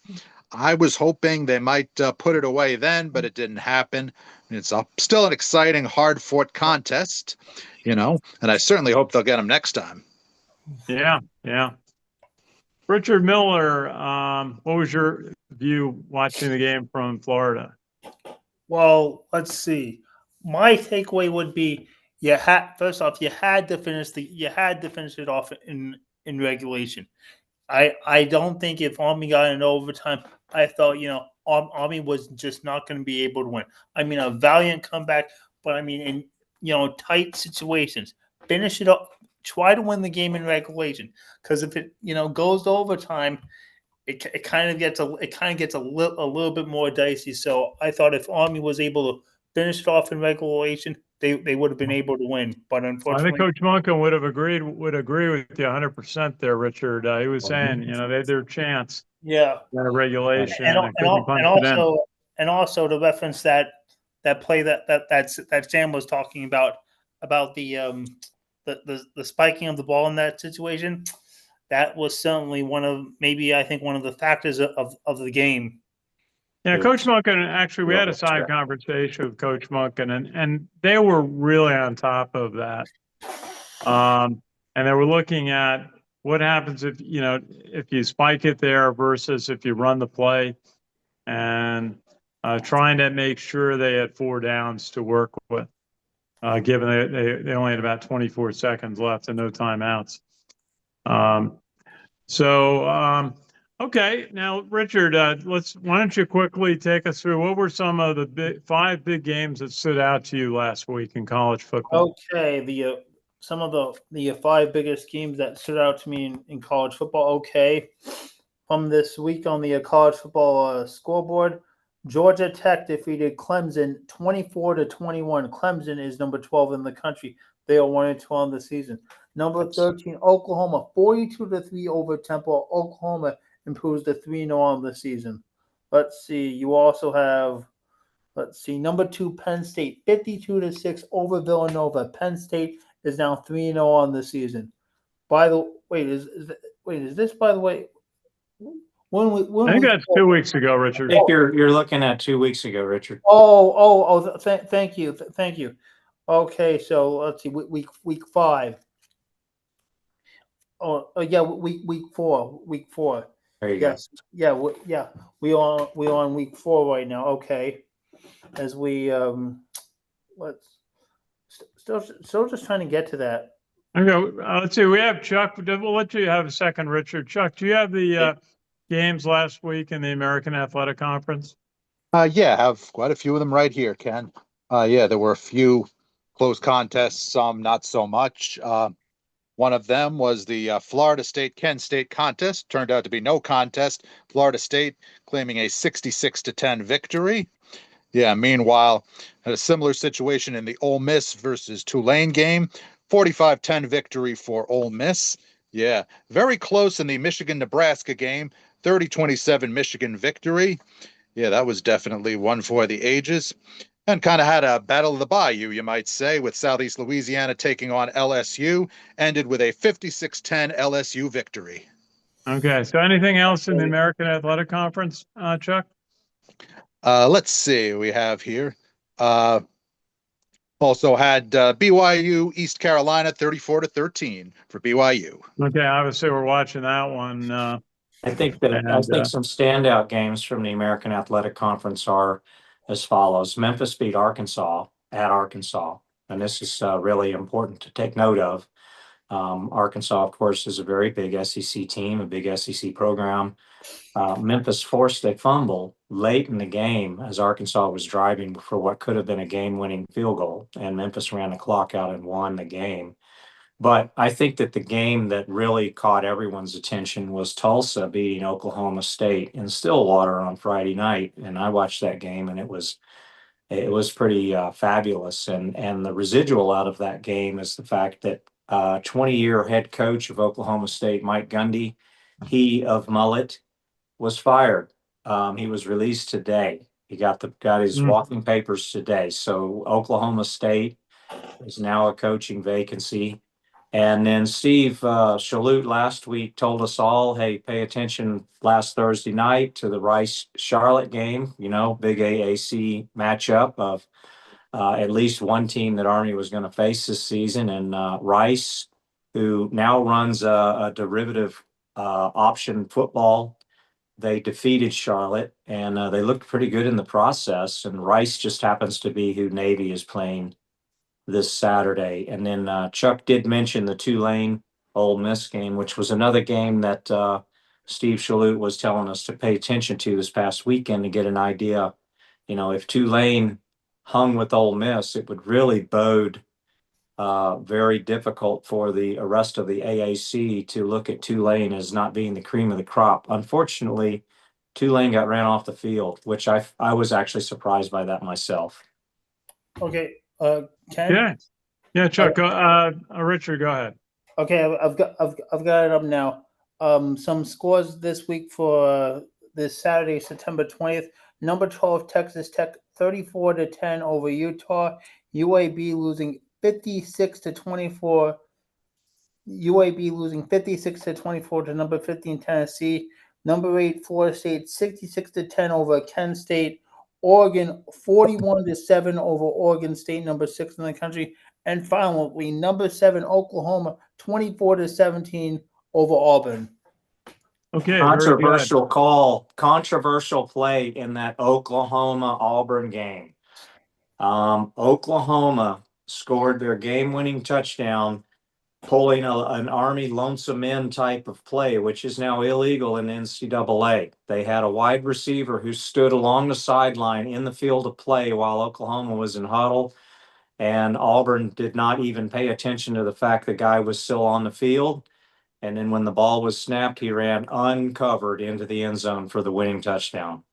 D: I was hoping they might put it away then, but it didn't happen. It's still an exciting, hard-fought contest, and I certainly hope they'll get them next time.
F: Yeah, yeah. Richard Miller, what was your view watching the game from Florida?
B: Well, let's see. My takeaway would be first off, you had to finish it off in regulation. I don't think if Army got in overtime, I thought, Army was just not going to be able to win. I mean, a valiant comeback, but I mean, in tight situations, finish it up. Try to win the game in regulation, because if it goes to overtime, it kind of gets a little bit more dicey. So I thought if Army was able to finish it off in regulation, they would have been able to win. But
F: I
B: unfortunately,
F: think Coach Monken would agree with you 100% there, Richard. He was saying, they had their chance
B: yeah.
F: in a regulation
B: And,
F: and couldn't punch it in.
B: also to reference that play that Sam was talking about the spiking of the ball in that situation, that was certainly one of the factors of the game.
F: Yeah, Coach Monken, actually, we had a side conversation with Coach Monken, and they were really on top of that. And they were looking at what happens if you spike it there versus if you run the play, and trying to make sure they had 4 downs to work with, given they only had about 24 seconds left and no timeouts. Okay, now Richard, why don't you quickly take us through what were some of the 5 big games that stood out to you last week in college football?
B: Okay, some of the 5 biggest games that stood out to me in college football. Okay, from this week on the college football scoreboard, Georgia Tech defeated Clemson 24-21. Clemson is number 12 in the country. They are 1-2 on the season. Number 13, Oklahoma 42-3 over Temple. Oklahoma improves to 3-0 on the season. Let's see. You also have, number 2, Penn State 52-6 over Villanova. Penn State is now 3-0 on the season. By the way, is this by the way?
F: I think that's 2 weeks ago, Richard.
E: I think you're looking at 2 weeks ago, Richard.
B: Thank you. Okay, so let's see, week 5. Oh yeah, week 4.
E: There you
B: Yes,
E: go.
B: we're on week 4 right now. Okay, as we still just trying to get to that.
F: Okay, let's see. We have Chuck. We'll let you have a second, Richard. Chuck, do you have the games last week in the American Athletic Conference?
D: Yeah, I have quite a few of them right here, Ken. There were a few close contests, some not so much. One of them was the Florida State-Kent State contest. Turned out to be no contest. Florida State claiming a 66-10 victory. Yeah, meanwhile, had a similar situation in the Ole Miss versus Tulane game. 45-10 victory for Ole Miss. Yeah, very close in the Michigan-Nebraska game. 30-27 Michigan victory. Yeah, that was definitely one for the ages. And kind of had a battle of the bayou, you might say, with Southeast Louisiana taking on LSU. Ended with a 56-10 LSU victory.
F: Okay, so anything else in the American Athletic Conference, Chuck?
D: Let's see, we have here. Also had BYU East Carolina 34-13 for BYU.
F: Okay, obviously we're watching that one.
E: I think
F: And
E: some standout games from the American Athletic Conference are as follows. Memphis beat Arkansas at Arkansas, and this is really important to take note of. Arkansas, of course, is a very big SEC team, a big SEC program. Memphis forced a fumble late in the game as Arkansas was driving for what could have been a game-winning field goal, and Memphis ran the clock out and won the game. But I think that the game that really caught everyone's attention was Tulsa beating Oklahoma State in Stillwater on Friday night, and I watched that game, and it was pretty fabulous. And the residual out of that game is the fact that 20-year head coach of Oklahoma State, Mike Gundy, he of Mullet, was fired. He was released today. He got his walking papers today. So Oklahoma State is now a coaching vacancy. And then Steve Shalhoub last week told us all, hey, pay attention last Thursday night to the Rice-Charlotte game, big AAC matchup of at least one team that Army was going to face this season. And Rice, who now runs a derivative option football, they defeated Charlotte, and they looked pretty good in the process. And Rice just happens to be who Navy is playing this Saturday. And then Chuck did mention the Tulane Ole Miss game, which was another game that Steve Shalhoub was telling us to pay attention to this past weekend to get an idea. If Tulane hung with Ole Miss, it would really bode very difficult for the rest of the AAC to look at Tulane as not being the cream of the crop. Unfortunately, Tulane got ran off the field, which I was actually surprised by that myself.
B: Okay, Ken.
F: Yeah, Chuck. Richard, go ahead.
B: Okay, I've got it up now. Some scores this week for this Saturday, September 20th. Number 12, Texas Tech, 34-10 over Utah. UAB losing 56-24. UAB losing 56-24 to number 15 Tennessee. Number 8, Florida State, 66-10 over Kent State. Oregon, 41-7 over Oregon State, number 6 in the country. And finally, number 7, Oklahoma, 24-17 over Auburn.
F: Okay,
E: Controversial call, controversial play in that Oklahoma-Auburn game. Oklahoma scored their game-winning touchdown, pulling an Army lonesome men type of play, which is now illegal in NCAA. They had a wide receiver who stood along the sideline in the field of play while Oklahoma was in huddle, and Auburn did not even pay attention to the fact the guy was still on the field. And then when the ball was snapped, he ran uncovered into the end zone for the winning touchdown.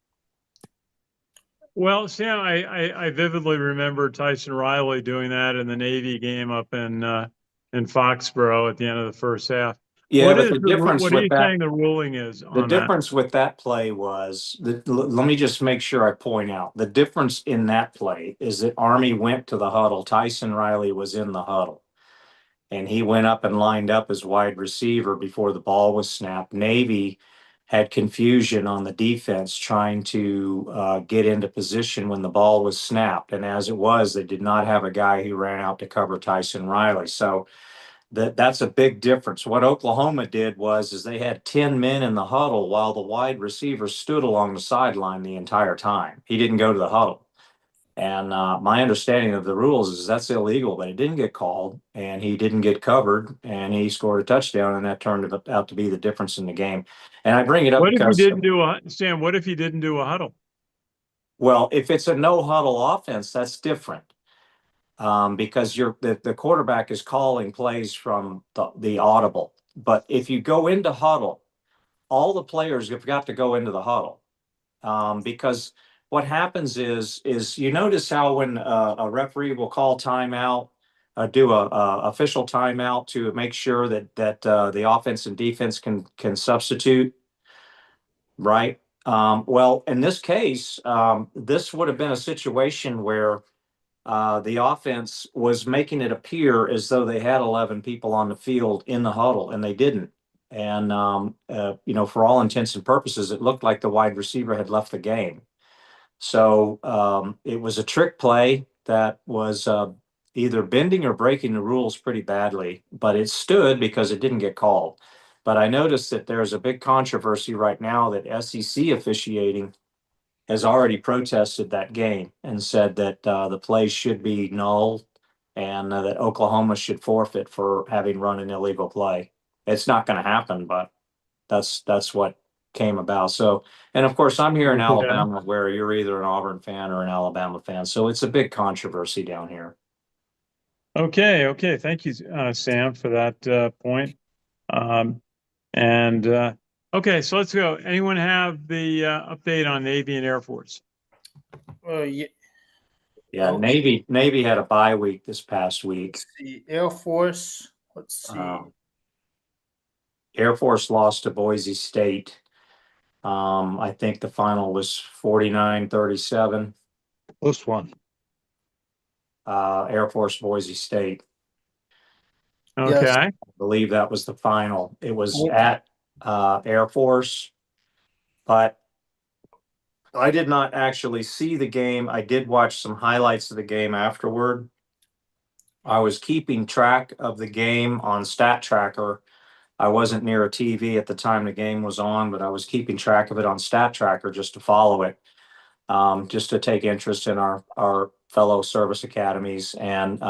F: Well, Sam, I vividly remember Tyson Riley doing that in the Navy game up in Foxborough at the end of the first half.
E: Yeah,
F: What
E: but the difference
F: what are
E: with
F: you
E: that,
F: saying the ruling is
E: the
F: on that?
E: difference with that play was that, let me just make sure I point out the difference in that play is that Army went to the huddle. Tyson Riley was in the huddle, and he went up and lined up as wide receiver before the ball was snapped. Navy had confusion on the defense trying to get into position when the ball was snapped. And as it was, they did not have a guy who ran out to cover Tyson Riley. So that's a big difference. What Oklahoma did is they had 10 men in the huddle while the wide receiver stood along the sideline the entire time. He didn't go to the huddle. And my understanding of the rules is that's illegal, but it didn't get called, and he didn't get covered, and he scored a touchdown, and that turned out to be the difference in the game. And I bring it up because
F: Sam, what if he didn't do a huddle?
E: Well, if it's a no huddle offense, that's different. Because the quarterback is calling plays from the audible. But if you go into huddle, all the players have got to go into the huddle. Because what happens is you notice how when a referee will call timeout, do a official timeout to make sure that the offense and defense can substitute, right? Well, in this case, this would have been a situation where the offense was making it appear as though they had 11 people on the field in the huddle, and they didn't. And, for all intents and purposes, it looked like the wide receiver had left the game. So it was a trick play that was either bending or breaking the rules pretty badly, but it stood because it didn't get called. But I noticed that there's a big controversy right now that SEC officiating has already protested that game and said that the play should be null and that Oklahoma should forfeit for having run an illegal play. It's not going to happen, but that's what came about. So, and of course, I'm here in
F: Okay.
E: Alabama, where you're either an Auburn fan or an Alabama fan. So it's a big controversy down here.
F: Okay. Okay. Thank you, Sam, for that point. Okay, so let's go. Anyone have the update on Navy and Air Force?
B: Yeah.
E: Yeah,
B: Oh.
E: Navy had a bye week this past week.
B: Let's see. Air Force. Let's see.
E: Air Force lost to Boise State. I think the final was 49-37.
D: Close one.
E: Air Force Boise State.
F: Okay.
B: Yes.
E: I believe that was the final. It was
B: Oh.
E: at Air Force, but I did not actually see the game. I did watch some highlights of the game afterward. I was keeping track of the game on Stat Tracker. I wasn't near a TV at the time the game was on, but I was keeping track of it on Stat Tracker just to follow it, just to take interest in our fellow service academies. And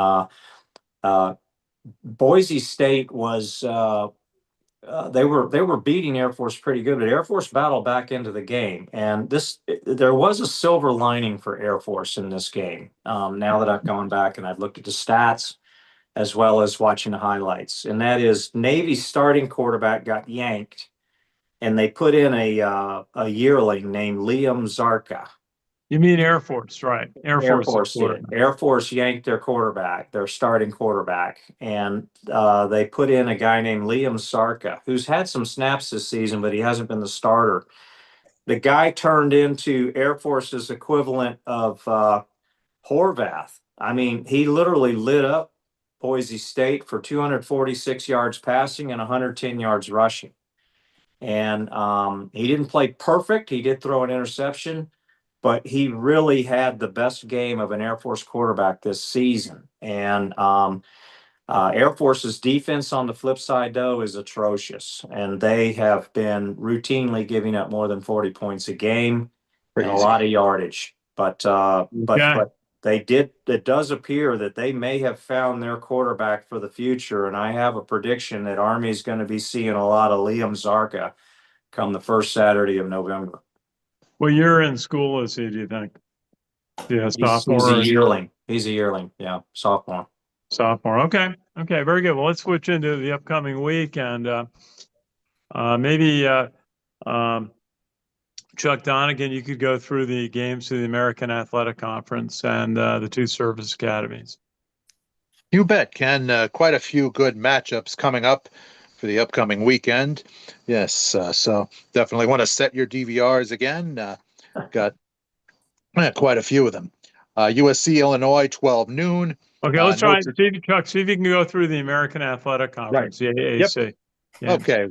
E: Boise State was they were beating Air Force pretty good, but Air Force battled back into the game. And there was a silver lining for Air Force in this game. Now that I've gone back and I've looked at the stats as well as watching the highlights, and that is Navy's starting quarterback got yanked, and they put in a yearling named Liam Zarka.
F: You mean Air Force, right? Air
E: Air
F: Force.
E: Force did. Air Force yanked their quarterback, their starting quarterback, and they put in a guy named Liam Sarka, who's had some snaps this season, but he hasn't been the starter. The guy turned into Air Force's equivalent of Horvath. I mean, he literally lit up Boise State for 246 yards passing and 110 yards rushing. And he didn't play perfect. He did throw an interception, but he really had the best game of an Air Force quarterback this season. And Air Force's defense on the flip side, though, is atrocious. And they have been routinely giving up more than 40 points a game and a lot of yardage. But it does appear that they may have found their quarterback for the future. And I have a prediction that Army is going to be seeing a lot of Liam Zarka come the first Saturday of November.
F: What year in school is he, do you think? Yeah,
E: He's
F: sophomore.
E: a yearling. He's a yearling. Yeah, sophomore.
F: Sophomore. Okay. Okay. Very good. Well, let's switch into the upcoming week and maybe Chuck Donegan, you could go through the games of the American Athletic Conference and the two service academies.
D: You bet, Ken. Quite a few good matchups coming up for the upcoming weekend. Yes, so definitely want to set your DVRs again. Got quite a few of them. USC, Illinois, 12 noon.
F: Okay, let's try Chuck, see if you can go through the American Athletic Conference, the AAC.
D: Yep. Okay.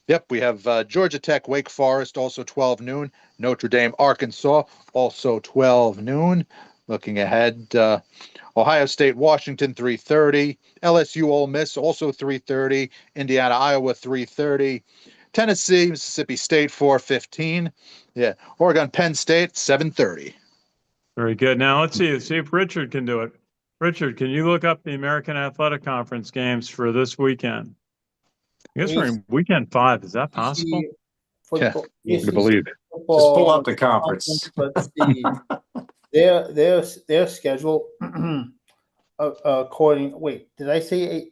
D: Yep, we have Georgia Tech, Wake Forest, also 12 noon. Notre Dame, Arkansas, also 12 noon. Looking ahead, Ohio State, Washington, 3:30. LSU, Ole Miss, also 3:30. Indiana, Iowa, 3:30. Tennessee, Mississippi State, 4:15. Yeah, Oregon, Penn State, 7:30.
F: Very good. Now let's see if Richard can do it. Richard, can you look up the American Athletic Conference games for this weekend? I guess we're in weekend 5. Is that possible?
B: Football,
D: yeah, to believe.
B: Football,
E: just pull up the conference.
B: Let's see. their schedule according. Wait, did I say?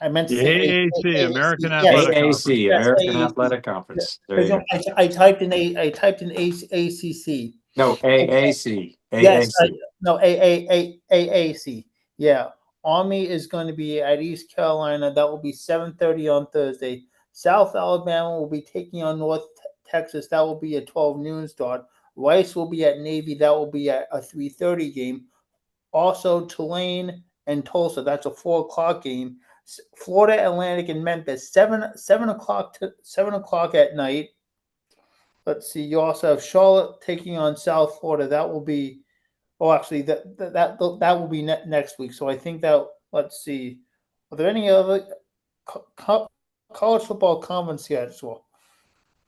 B: I meant to
F: The
B: say
F: AAC, American
B: Yes.
F: Athletic
E: AAC,
B: Yes,
E: American
B: AAC.
E: Athletic Conference. There you go.
B: I typed in ACC.
E: No, AAC.
B: Yes,
E: AAC.
B: no, AAC. Yeah, Army is going to be at East Carolina. That will be 7:30 on Thursday. South Alabama will be taking on North Texas. That will be a 12 noon start. Rice will be at Navy. That will be at a 3:30 game. Also, Tulane and Tulsa. That's a 4 o'clock game. Florida Atlantic and Memphis 7 o'clock to 7 o'clock at night. Let's see. You also have Charlotte taking on South Florida. That will be Oh, actually, that will be next week. So I think that, let's see, are there any other college football conference schedule?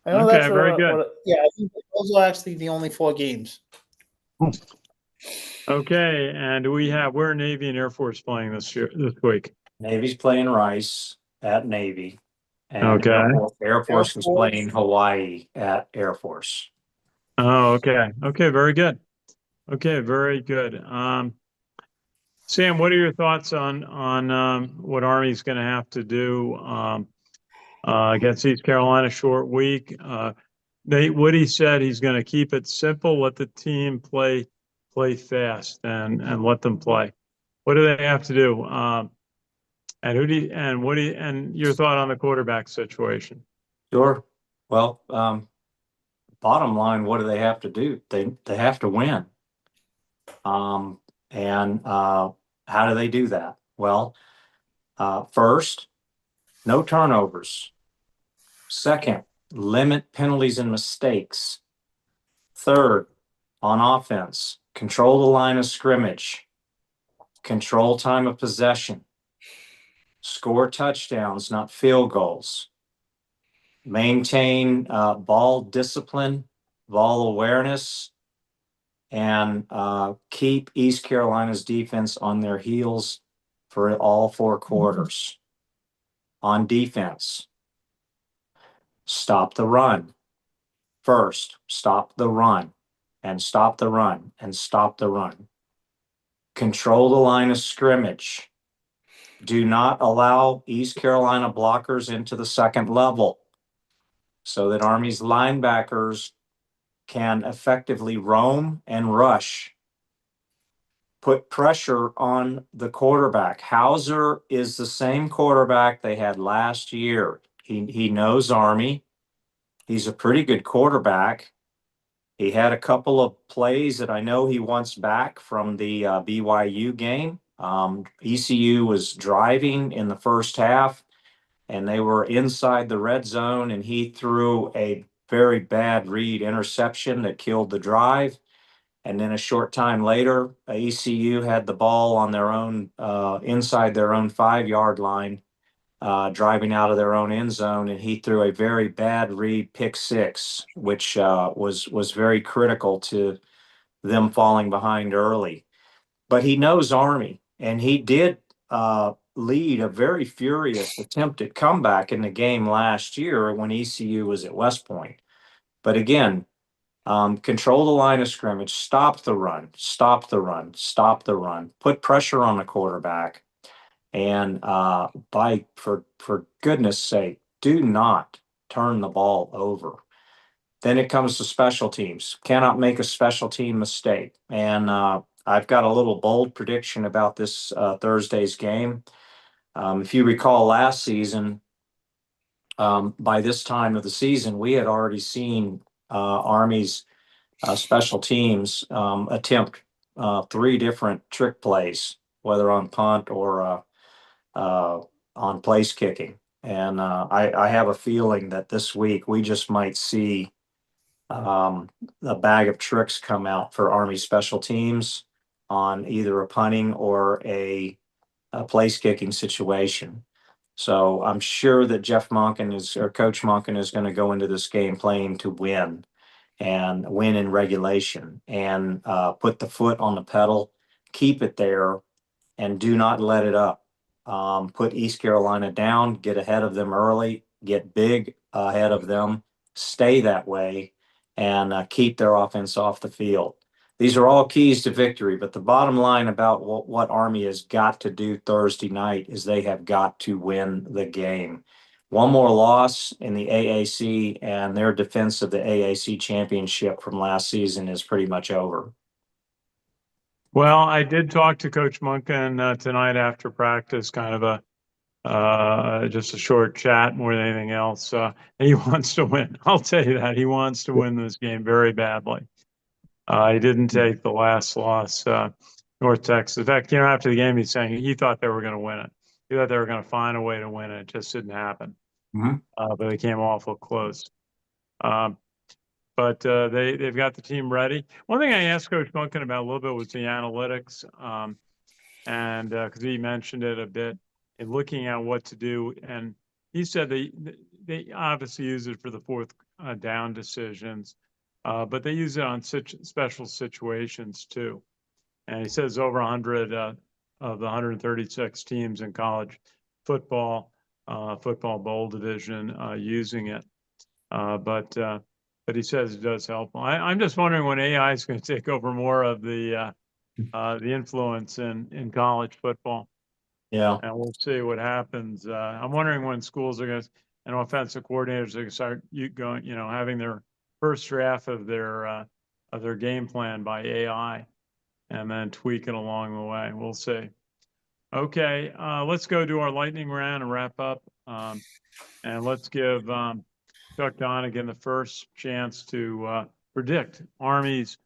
B: I know
F: Okay,
B: that's
F: very good.
B: yeah. I think those are actually the only 4 games.
F: Okay, and where are Navy and Air Force playing this week?
E: Navy's playing Rice at Navy. And
F: Okay.
E: Air Force is playing Hawaii at Air Force.
F: Oh, okay. Okay, very good. Okay, very good. Sam, what are your thoughts on what Army's going to have to do against East Carolina short week? Woody said he's going to keep it simple, let the team play fast and let them play. What do they have to do? And and your thought on the quarterback situation?
E: Sure. Well, bottom line, what do they have to do? They have to win. And how do they do that? Well, first, no turnovers. Second, limit penalties and mistakes. Third, on offense, control the line of scrimmage, control time of possession, score touchdowns, not field goals, maintain ball discipline, ball awareness, and keep East Carolina's defense on their heels for all 4 quarters. On defense, stop the run. First, stop the run and stop the run and stop the run. Control the line of scrimmage. Do not allow East Carolina blockers into the second level so that Army's linebackers can effectively roam and rush. Put pressure on the quarterback. Hauser is the same quarterback they had last year. He knows Army. He's a pretty good quarterback. He had a couple of plays that I know he wants back from the BYU game. ECU was driving in the first half, and they were inside the red zone, and he threw a very bad read interception that killed the drive. And then a short time later, ECU had the ball on their own, inside their own 5-yard line, driving out of their own end zone, and he threw a very bad read pick 6, which was very critical to them falling behind early. But he knows Army, and he did lead a very furious attempted comeback in the game last year when ECU was at West Point. But again, control the line of scrimmage, stop the run, stop the run, stop the run, put pressure on the quarterback, and for goodness sake, do not turn the ball over. Then it comes to special teams. Cannot make a special team mistake. And I've got a little bold prediction about this Thursday's game. If you recall last season, by this time of the season, we had already seen Army's special teams attempt 3 different trick plays, whether on punt or on place kicking. And I have a feeling that this week we just might see a bag of tricks come out for Army special teams on either a punting or a place kicking situation. So I'm sure that Coach Monken is going to go into this game playing to win and win in regulation and put the foot on the pedal, keep it there, and do not let it up. Put East Carolina down, get ahead of them early, get big ahead of them, stay that way, and keep their offense off the field. These are all keys to victory, but the bottom line about what Army has got to do Thursday night is they have got to win the game. One more loss in the AAC, and their defense of the AAC championship from last season is pretty much over.
F: Well, I did talk to Coach Monken tonight after practice, kind of just a short chat more than anything else. He wants to win. I'll tell you that. He wants to win this game very badly. He didn't take the last loss, North Texas. In fact, after the game, he's saying he thought they were going to win it. He thought they were going to find a way to win it. It just didn't happen.
E: Mm-hmm.
F: But they came awful close. But but they've got the team ready. One thing I asked Coach Duncan about a little bit was the analytics, and because he mentioned it a bit in looking at what to do, and he said they obviously use it for the fourth down decisions, but they use it on such special situations too. And he says over 100 of the 136 teams in college football, football bowl division using it. But he says it does help. I'm just wondering when AI is going to take over more of the influence in college football.
E: Yeah.
F: And we'll see what happens. I'm wondering when schools are going to, and offensive coordinators are going to start having their first draft of their game plan by AI, and then tweak it along the way. We'll see. Okay, let's go to our lightning round and wrap up. And let's give Chuck Donegan the first chance to predict Army's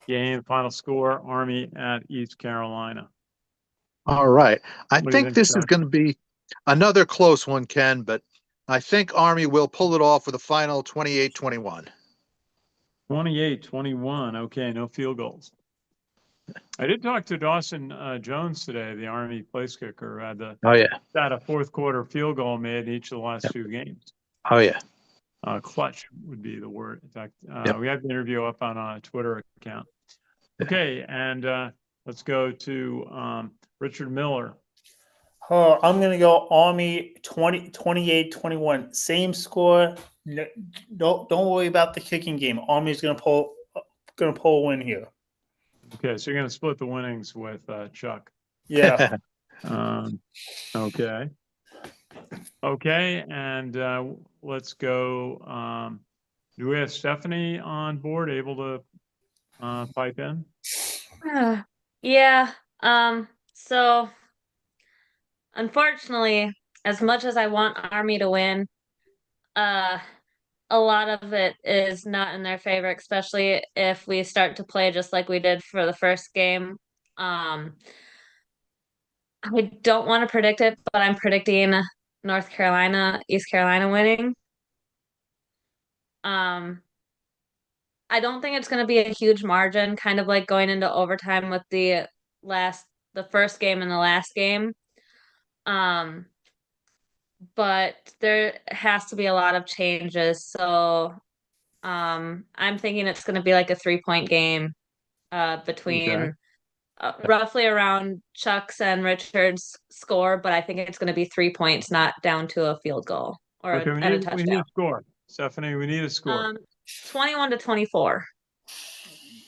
F: game, final score, Army at East Carolina.
D: All right. I
F: What do you
D: think this is
F: Chuck?
D: going to be another close one, Ken, but I think Army will pull it off with a final 28-21.
F: 28-21. Okay, no field goals. I did talk to Dawson Jones today, the Army place kicker, who had a fourth quarter field goal made in each of the last two games.
D: Oh, yeah.
F: Clutch would be the word. In fact,
D: Yep.
F: we have the interview up on a Twitter account. Okay, and let's go to Richard Miller.
B: I'm going to go Army 28-21. Same score. No, don't worry about the kicking game. Army's going to pull a win here.
F: Okay, so you're going to split the winnings with Chuck.
B: Yeah.
F: Okay. Okay, and let's go. Do we have Stephanie on board, able to pipe in?
A: Yeah. So unfortunately, as much as I want Army to win, a lot of it is not in their favor, especially if we start to play just like we did for the first game. I don't want to predict it, but I'm predicting North Carolina, East Carolina winning. I don't think it's going to be a huge margin, kind of like going into overtime with the first game and the last game. But there has to be a lot of changes. So I'm thinking it's going to be like a 3-point game between roughly around Chuck's and Richard's score, but I think it's going to be 3 points, not down to a field goal or
F: Okay,
A: and a touchdown.
F: we need a score. Stephanie, we need a score.
A: 21-24.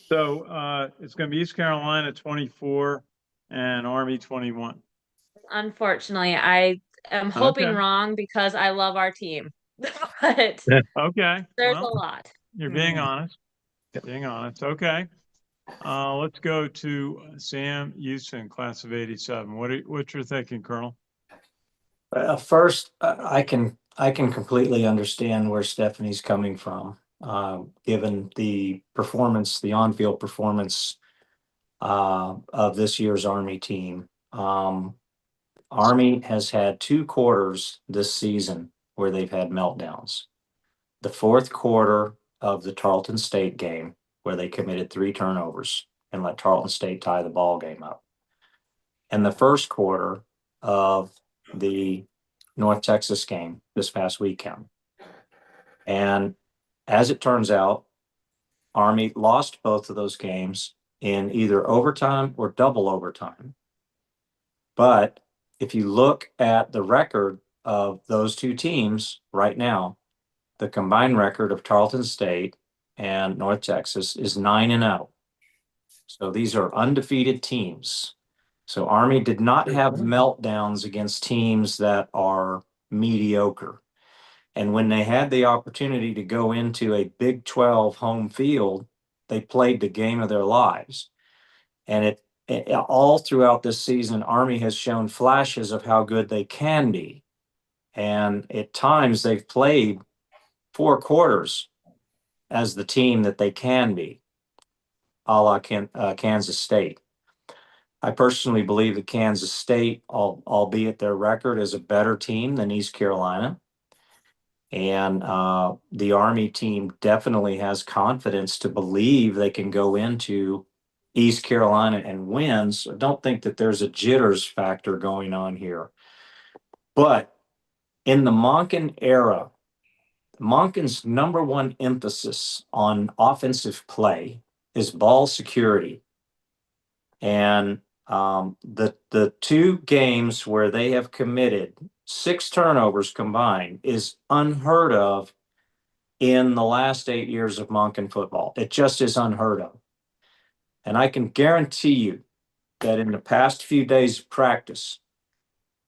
F: So it's going to be East Carolina 24 and Army 21.
A: Unfortunately, I am hoping wrong because I love our team, but
F: Okay,
A: there's a lot.
F: You're being honest. Being honest. Okay. Let's go to Sam Houston, class of 87. What you're thinking, Colonel?
E: First, I can completely understand where Stephanie's coming from, given the performance, the on-field performance of this year's Army team. Army has had 2 quarters this season where they've had meltdowns. The fourth quarter of the Tarleton State game, where they committed 3 turnovers and let Tarleton State tie the ball game up. And the first quarter of the North Texas game this past weekend. And as it turns out, Army lost both of those games in either overtime or double overtime. But if you look at the record of those 2 teams right now, the combined record of Tarleton State and North Texas is 9-0. So these are undefeated teams. So Army did not have meltdowns against teams that are mediocre. And when they had the opportunity to go into a Big 12 home field, they played the game of their lives. And it all throughout this season, Army has shown flashes of how good they can be. And at times they've played 4 quarters as the team that they can be, a la Kansas State. I personally believe that Kansas State, albeit their record, is a better team than East Carolina. And the Army team definitely has confidence to believe they can go into East Carolina and win. So I don't think that there's a jitters factor going on here. But in the Monken era, Monken's number one emphasis on offensive play is ball security. And the two games where they have committed 6 turnovers combined is unheard of in the last 8 years of Monken football. It just is unheard of. And I can guarantee you that in the past few days of practice,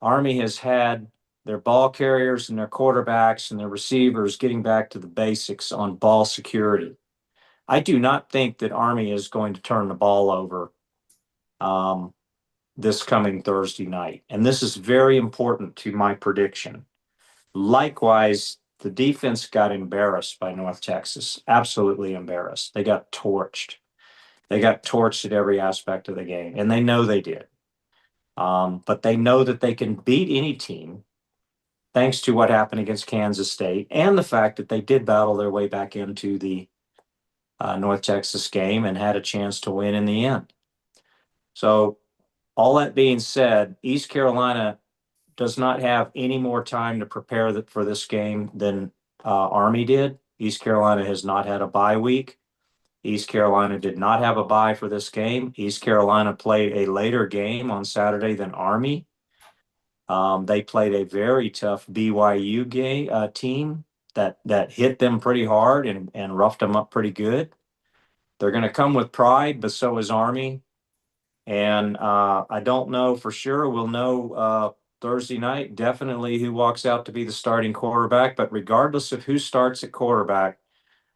E: Army has had their ball carriers and their quarterbacks and their receivers getting back to the basics on ball security. I do not think that Army is going to turn the ball over this coming Thursday night. And this is very important to my prediction. Likewise, the defense got embarrassed by North Texas, absolutely embarrassed. They got torched. They got torched at every aspect of the game, and they know they did. But they know that they can beat any team thanks to what happened against Kansas State and the fact that they did battle their way back into the North Texas game and had a chance to win in the end. So all that being said, East Carolina does not have any more time to prepare for this game than Army did. East Carolina has not had a bye week. East Carolina did not have a bye for this game. East Carolina played a later game on Saturday than Army. They played a very tough BYU team that hit them pretty hard and roughed them up pretty good. They're going to come with pride, but so is Army. And I don't know for sure. We'll know Thursday night definitely who walks out to be the starting quarterback. But regardless of who starts at quarterback,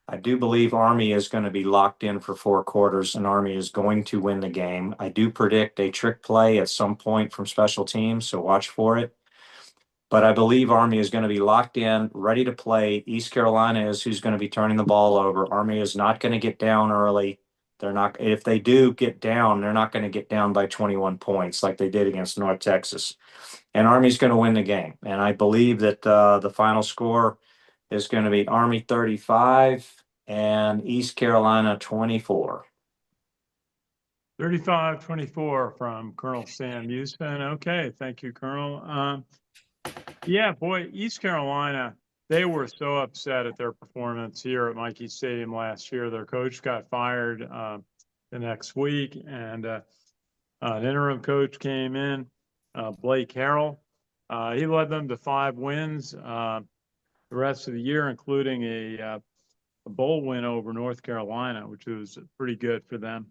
E: I do believe Army is going to be locked in for 4 quarters, and Army is going to win the game. I do predict a trick play at some point from special teams, so watch for it. But I believe Army is going to be locked in, ready to play. East Carolina is who's going to be turning the ball over. Army is not going to get down early. They're not. If they do get down, they're not going to get down by 21 points like they did against North Texas. And Army's going to win the game. And I believe that the final score is going to be Army 35 and East Carolina 24.
F: 35-24 from Colonel Sam Houston. Okay, thank you, Colonel. Yeah, boy, East Carolina, they were so upset at their performance here at Mikey Stadium last year. Their coach got fired the next week, and an interim coach came in, Blake Harrell. He led them to 5 wins the rest of the year, including a bowl win over North Carolina, which was pretty good for them.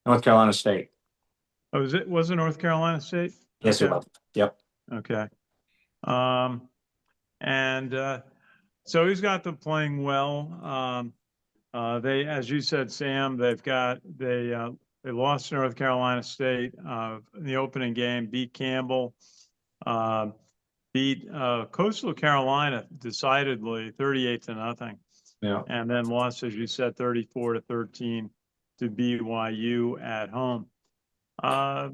E: North Carolina State.
F: Oh, was it North Carolina State?
E: Yes, okay. It was. Yep.
F: Okay. So he's got them playing well. They, as you said, Sam, they lost to North Carolina State in the opening game, beat Campbell, beat Coastal Carolina decidedly 38-0.
E: Yeah.
F: And then lost, as you said, 34-13 to BYU at home. A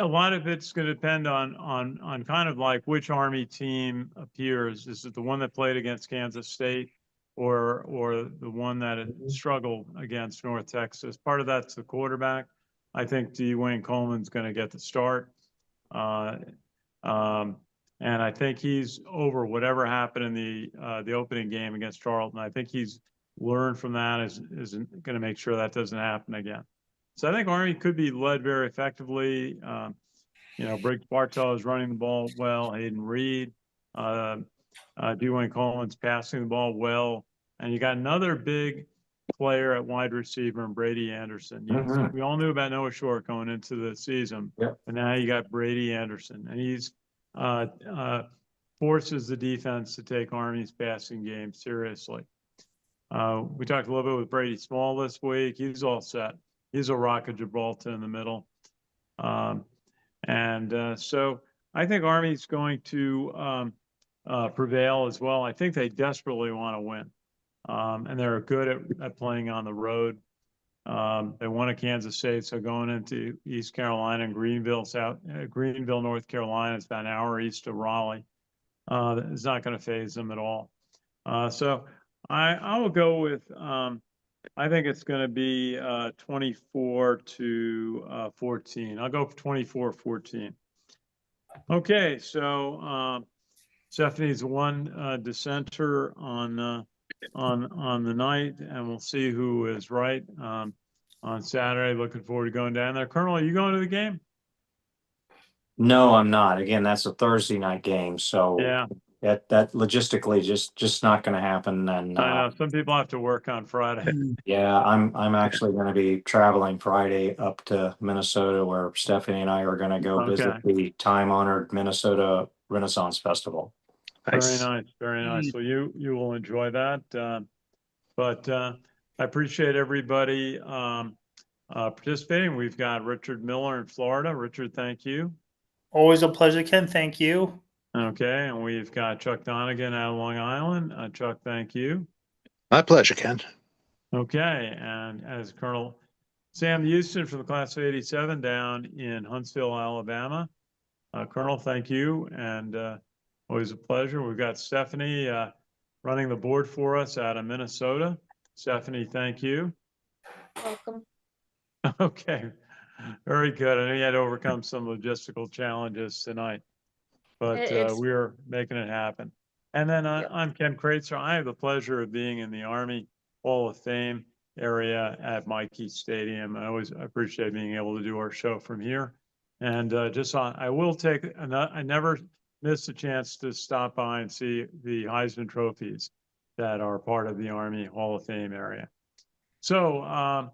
F: lot of it's going to depend on kind of like which Army team appears. Is it the one that played against Kansas State or the one that struggled against North Texas? Part of that's the quarterback. I think Dwayne Coleman's going to get the start. And I think he's over whatever happened in the opening game against Charlton. I think he's learned from that, is going to make sure that doesn't happen again. So I think Army could be led very effectively. Briggs Bartow is running the ball well. Hayden Reed, Dwayne Coleman's passing the ball well, and you got another big player at wide receiver in Brady Anderson. We all knew about Noah Short going into the season, but now you got Brady Anderson, and he's forces the defense to take Army's passing game seriously. We talked a little bit with Brady Small this week. He's all set. He's a rock of Gibraltar in the middle. So I think Army's going to prevail as well. I think they desperately want to win. And they're good at playing on the road. They won at Kansas State, so going into East Carolina and Greenville, North Carolina, it's about an hour east of Raleigh. It's not going to phase them at all. So I will go with, I think it's going to be 24-14. I'll go for 24-14. Okay, so Stephanie's one dissenter on the night, and we'll see who is right on Saturday. Looking forward to going down there. Colonel, are you going to the game?
E: No, I'm not. Again, that's a Thursday night game, so
F: Yeah,
E: that logistically just not going to happen. And
F: I know some people have to work on Friday.
E: yeah, I'm actually going to be traveling Friday up to Minnesota, where Stephanie and I are going to go visit
F: Okay.
E: the time-honored Minnesota Renaissance Festival.
F: Very nice, very nice. Well, you will enjoy that. But I appreciate everybody participating. We've got Richard Miller in Florida. Richard, thank you.
B: Always a pleasure, Ken. Thank you.
F: Okay, and we've got Chuck Donegan out of Long Island. Chuck, thank you.
D: My pleasure, Ken.
F: Okay, and as Colonel Sam Houston from the class of '87 down in Huntsville, Alabama. Colonel, thank you, and always a pleasure. We've got Stephanie running the board for us out of Minnesota. Stephanie, thank you.
A: Welcome.
F: Okay, very good. I know you had to overcome some logistical challenges tonight, but
A: It's
F: we're making it happen. And then
A: Yep.
F: I'm Ken Kreitzer. I have the pleasure of being in the Army Hall of Fame area at Mikey Stadium. I always appreciate being able to do our show from here. And I will take, I never miss a chance to stop by and see the Heisman trophies that are part of the Army Hall of Fame area. So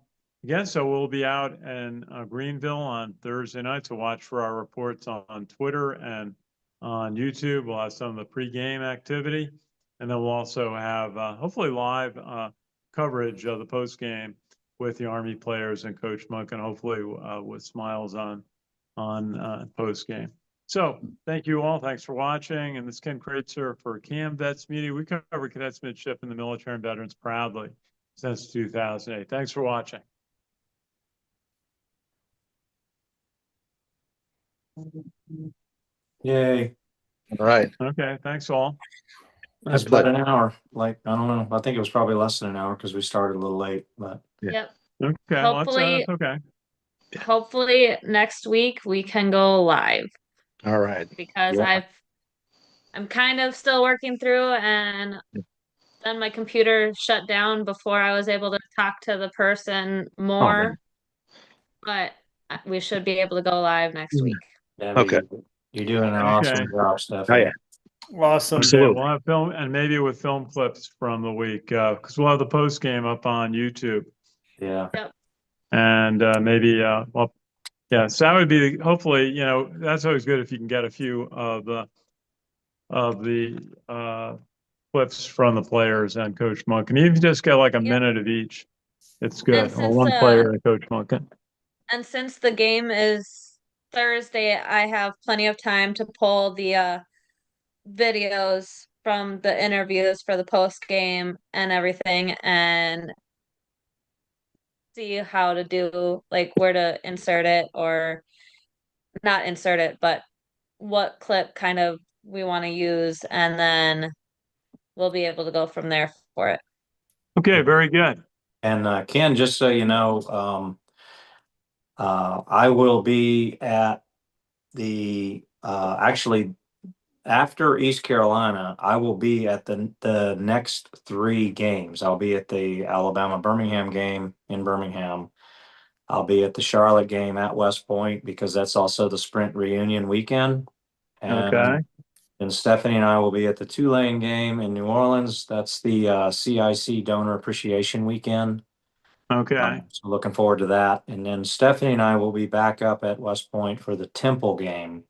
F: again, so we'll be out in Greenville on Thursday night. So watch for our reports on Twitter and on YouTube. We'll have some of the pregame activity, and then we'll also have hopefully live coverage of the postgame with the Army players and Coach Monk, and hopefully with smiles on postgame. So thank you all. Thanks for watching. And this is Ken Kreitzer for Cam Vets Media. We cover cadets midship in the military and veterans proudly since 2008. Thanks for watching.
E: Yay.
D: All right.
F: Okay, thanks all.
E: That's about an hour. Like, I don't know. I think it was probably less than an hour because we started a little late, but
A: Yep.
F: Okay, well,
A: Hopefully-
F: that's okay.
A: Hopefully next week we can go live
D: All right.
A: because
E: Yeah.
A: I'm kind of still working through, and then my computer shut down before I was able to talk to the person more.
E: man.
A: But we should be able to go live next week.
E: Yeah,
D: Okay.
E: You're doing an
F: Okay.
E: awesome job, Steph.
D: Oh, yeah.
B: Awesome.
F: Okay,
D: Absolutely.
F: we'll have film and maybe with film clips from the week because we'll have the post game up on YouTube
E: Yeah.
F: and maybe well, yeah. So that would be hopefully that's always good if you can get a few of the clips from the players and Coach Monk, and even just get like a minute of each. It's good.
A: And
F: Or
A: since,
F: one player and Coach Monk.
A: And since the game is Thursday, I have plenty of time to pull the videos from the interviews for the post game and everything, and see how to do, like, where to insert it or not insert it, but what clip kind of we want to use, and then we'll be able to go from there for it.
F: Okay, very good.
E: And Ken, just so you know, I will be at the actually after East Carolina, I will be at the next 3 games. I'll be at the Alabama Birmingham game in Birmingham. I'll be at the Charlotte game at West Point because that's also the Sprint reunion weekend. And
F: Okay.
E: and Stephanie and I will be at the Tulane game in New Orleans. That's the CIC Donor Appreciation Weekend.
F: Okay.
E: So looking forward to that. And then Stephanie and I will be back up at West Point for the Temple game.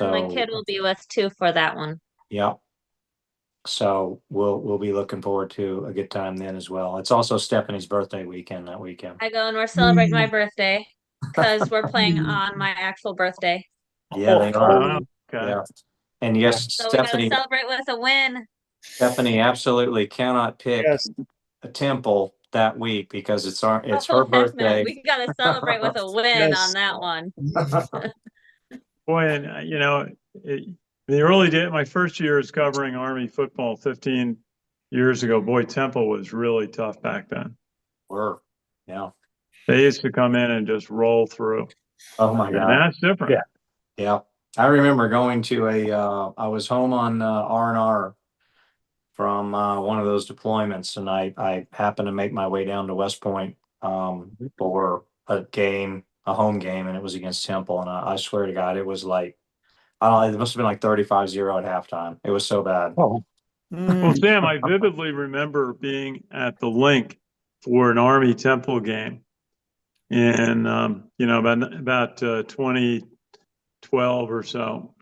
A: And my
E: So
A: kid will be with too for that one.
E: yeah. So we'll be looking forward to a good time then as well. It's also Stephanie's birthday weekend that weekend.
A: I go and we're celebrating my birthday because we're playing on my actual birthday.
E: Yeah, they are.
F: Okay.
E: Yeah. And yes,
A: So we gotta
E: Stephanie
A: celebrate with a win.
E: absolutely cannot pick
B: Yes.
E: a temple that week because it's her
A: Oh,
E: birthday.
A: We gotta celebrate with a win
B: Yes.
A: on that one.
F: Boy, and The early day, my first years covering Army football 15 years ago, boy, Temple was really tough back then.
E: Yeah.
F: They used to come in and just roll through.
E: Oh my
F: And
E: God.
F: that's different.
E: Yeah. I remember going to I was home on R&R from one of those deployments, and I happened to make my way down to West Point for a home game, and it was against Temple. And I swear to God, it was like, I don't know, it must have been like 35-0 at halftime. It was so bad.
F: Well, Sam, I vividly remember being at the link for an Army Temple game in, about 2012 or so.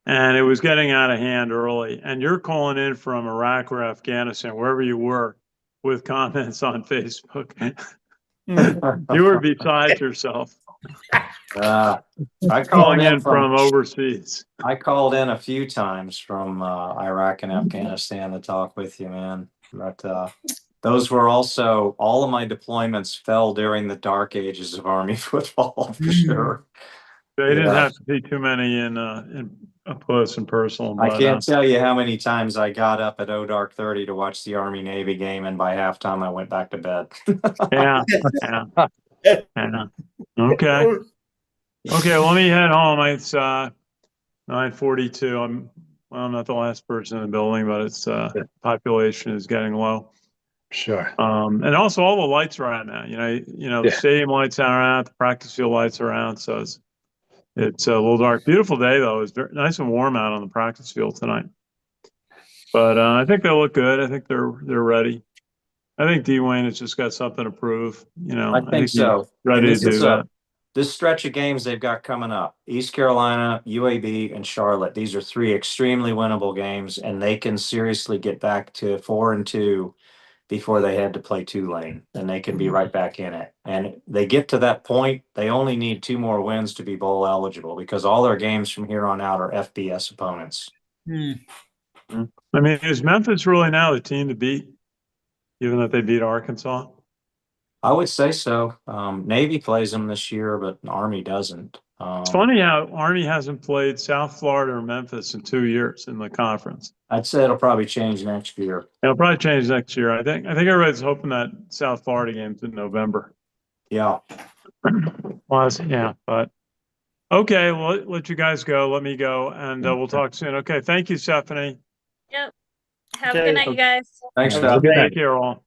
F: And it was getting out of hand early. And you're calling in from Iraq or Afghanistan, wherever you were, with comments on Facebook. You were beside yourself.
E: I called
F: Calling
E: in
F: in from overseas.
E: I called in a few times from Iraq and Afghanistan to talk with you, man. But those were also, all of my deployments fell during the dark ages of Army football, for sure.
F: They didn't have to see too many in up close and personal.
E: I
F: But,
E: can't tell you how many times I got up at dark 30 to watch the Army Navy game, and by halftime I went back to bed.
F: yeah. Okay. Okay, well, let me head home. It's 9:42. I'm not the last person in the building, but it's population is getting low.
B: Sure.
F: And also all the lights are out now. The stadium lights are out, the practice field lights are out, so it's a little dark. Beautiful day though. It's very nice and warm out on the practice field tonight. But I think they look good. I think they're ready. I think Dwayne has just got something to prove.
E: I think so.
F: He's ready to do that.
E: This stretch of games they've got coming up: East Carolina, UAB, and Charlotte. These are three extremely winnable games, and they can seriously get back to 4-2 before they had to play Tulane, and they can be right back in it. And they get to that point, they only need 2 more wins to be bowl eligible, because all their games from here on out are FBS opponents.
F: I mean, is Memphis really now the team to beat, even if they beat Arkansas?
E: I would say so. Navy plays them this year, but Army doesn't.
F: It's funny how Army hasn't played South Florida or Memphis in 2 years in the conference.
E: I'd say it'll probably change next year.
F: It'll probably change next year. I think everybody's hoping that South Florida game's in November.
E: Yeah.
F: But okay, well, let you guys go. Let me go, and we'll talk soon. Okay, thank you, Stephanie.
A: Yep. Have a good night, you guys.
E: Thanks,
B: Have a
E: Steph.
B: good night.
F: Take care, all.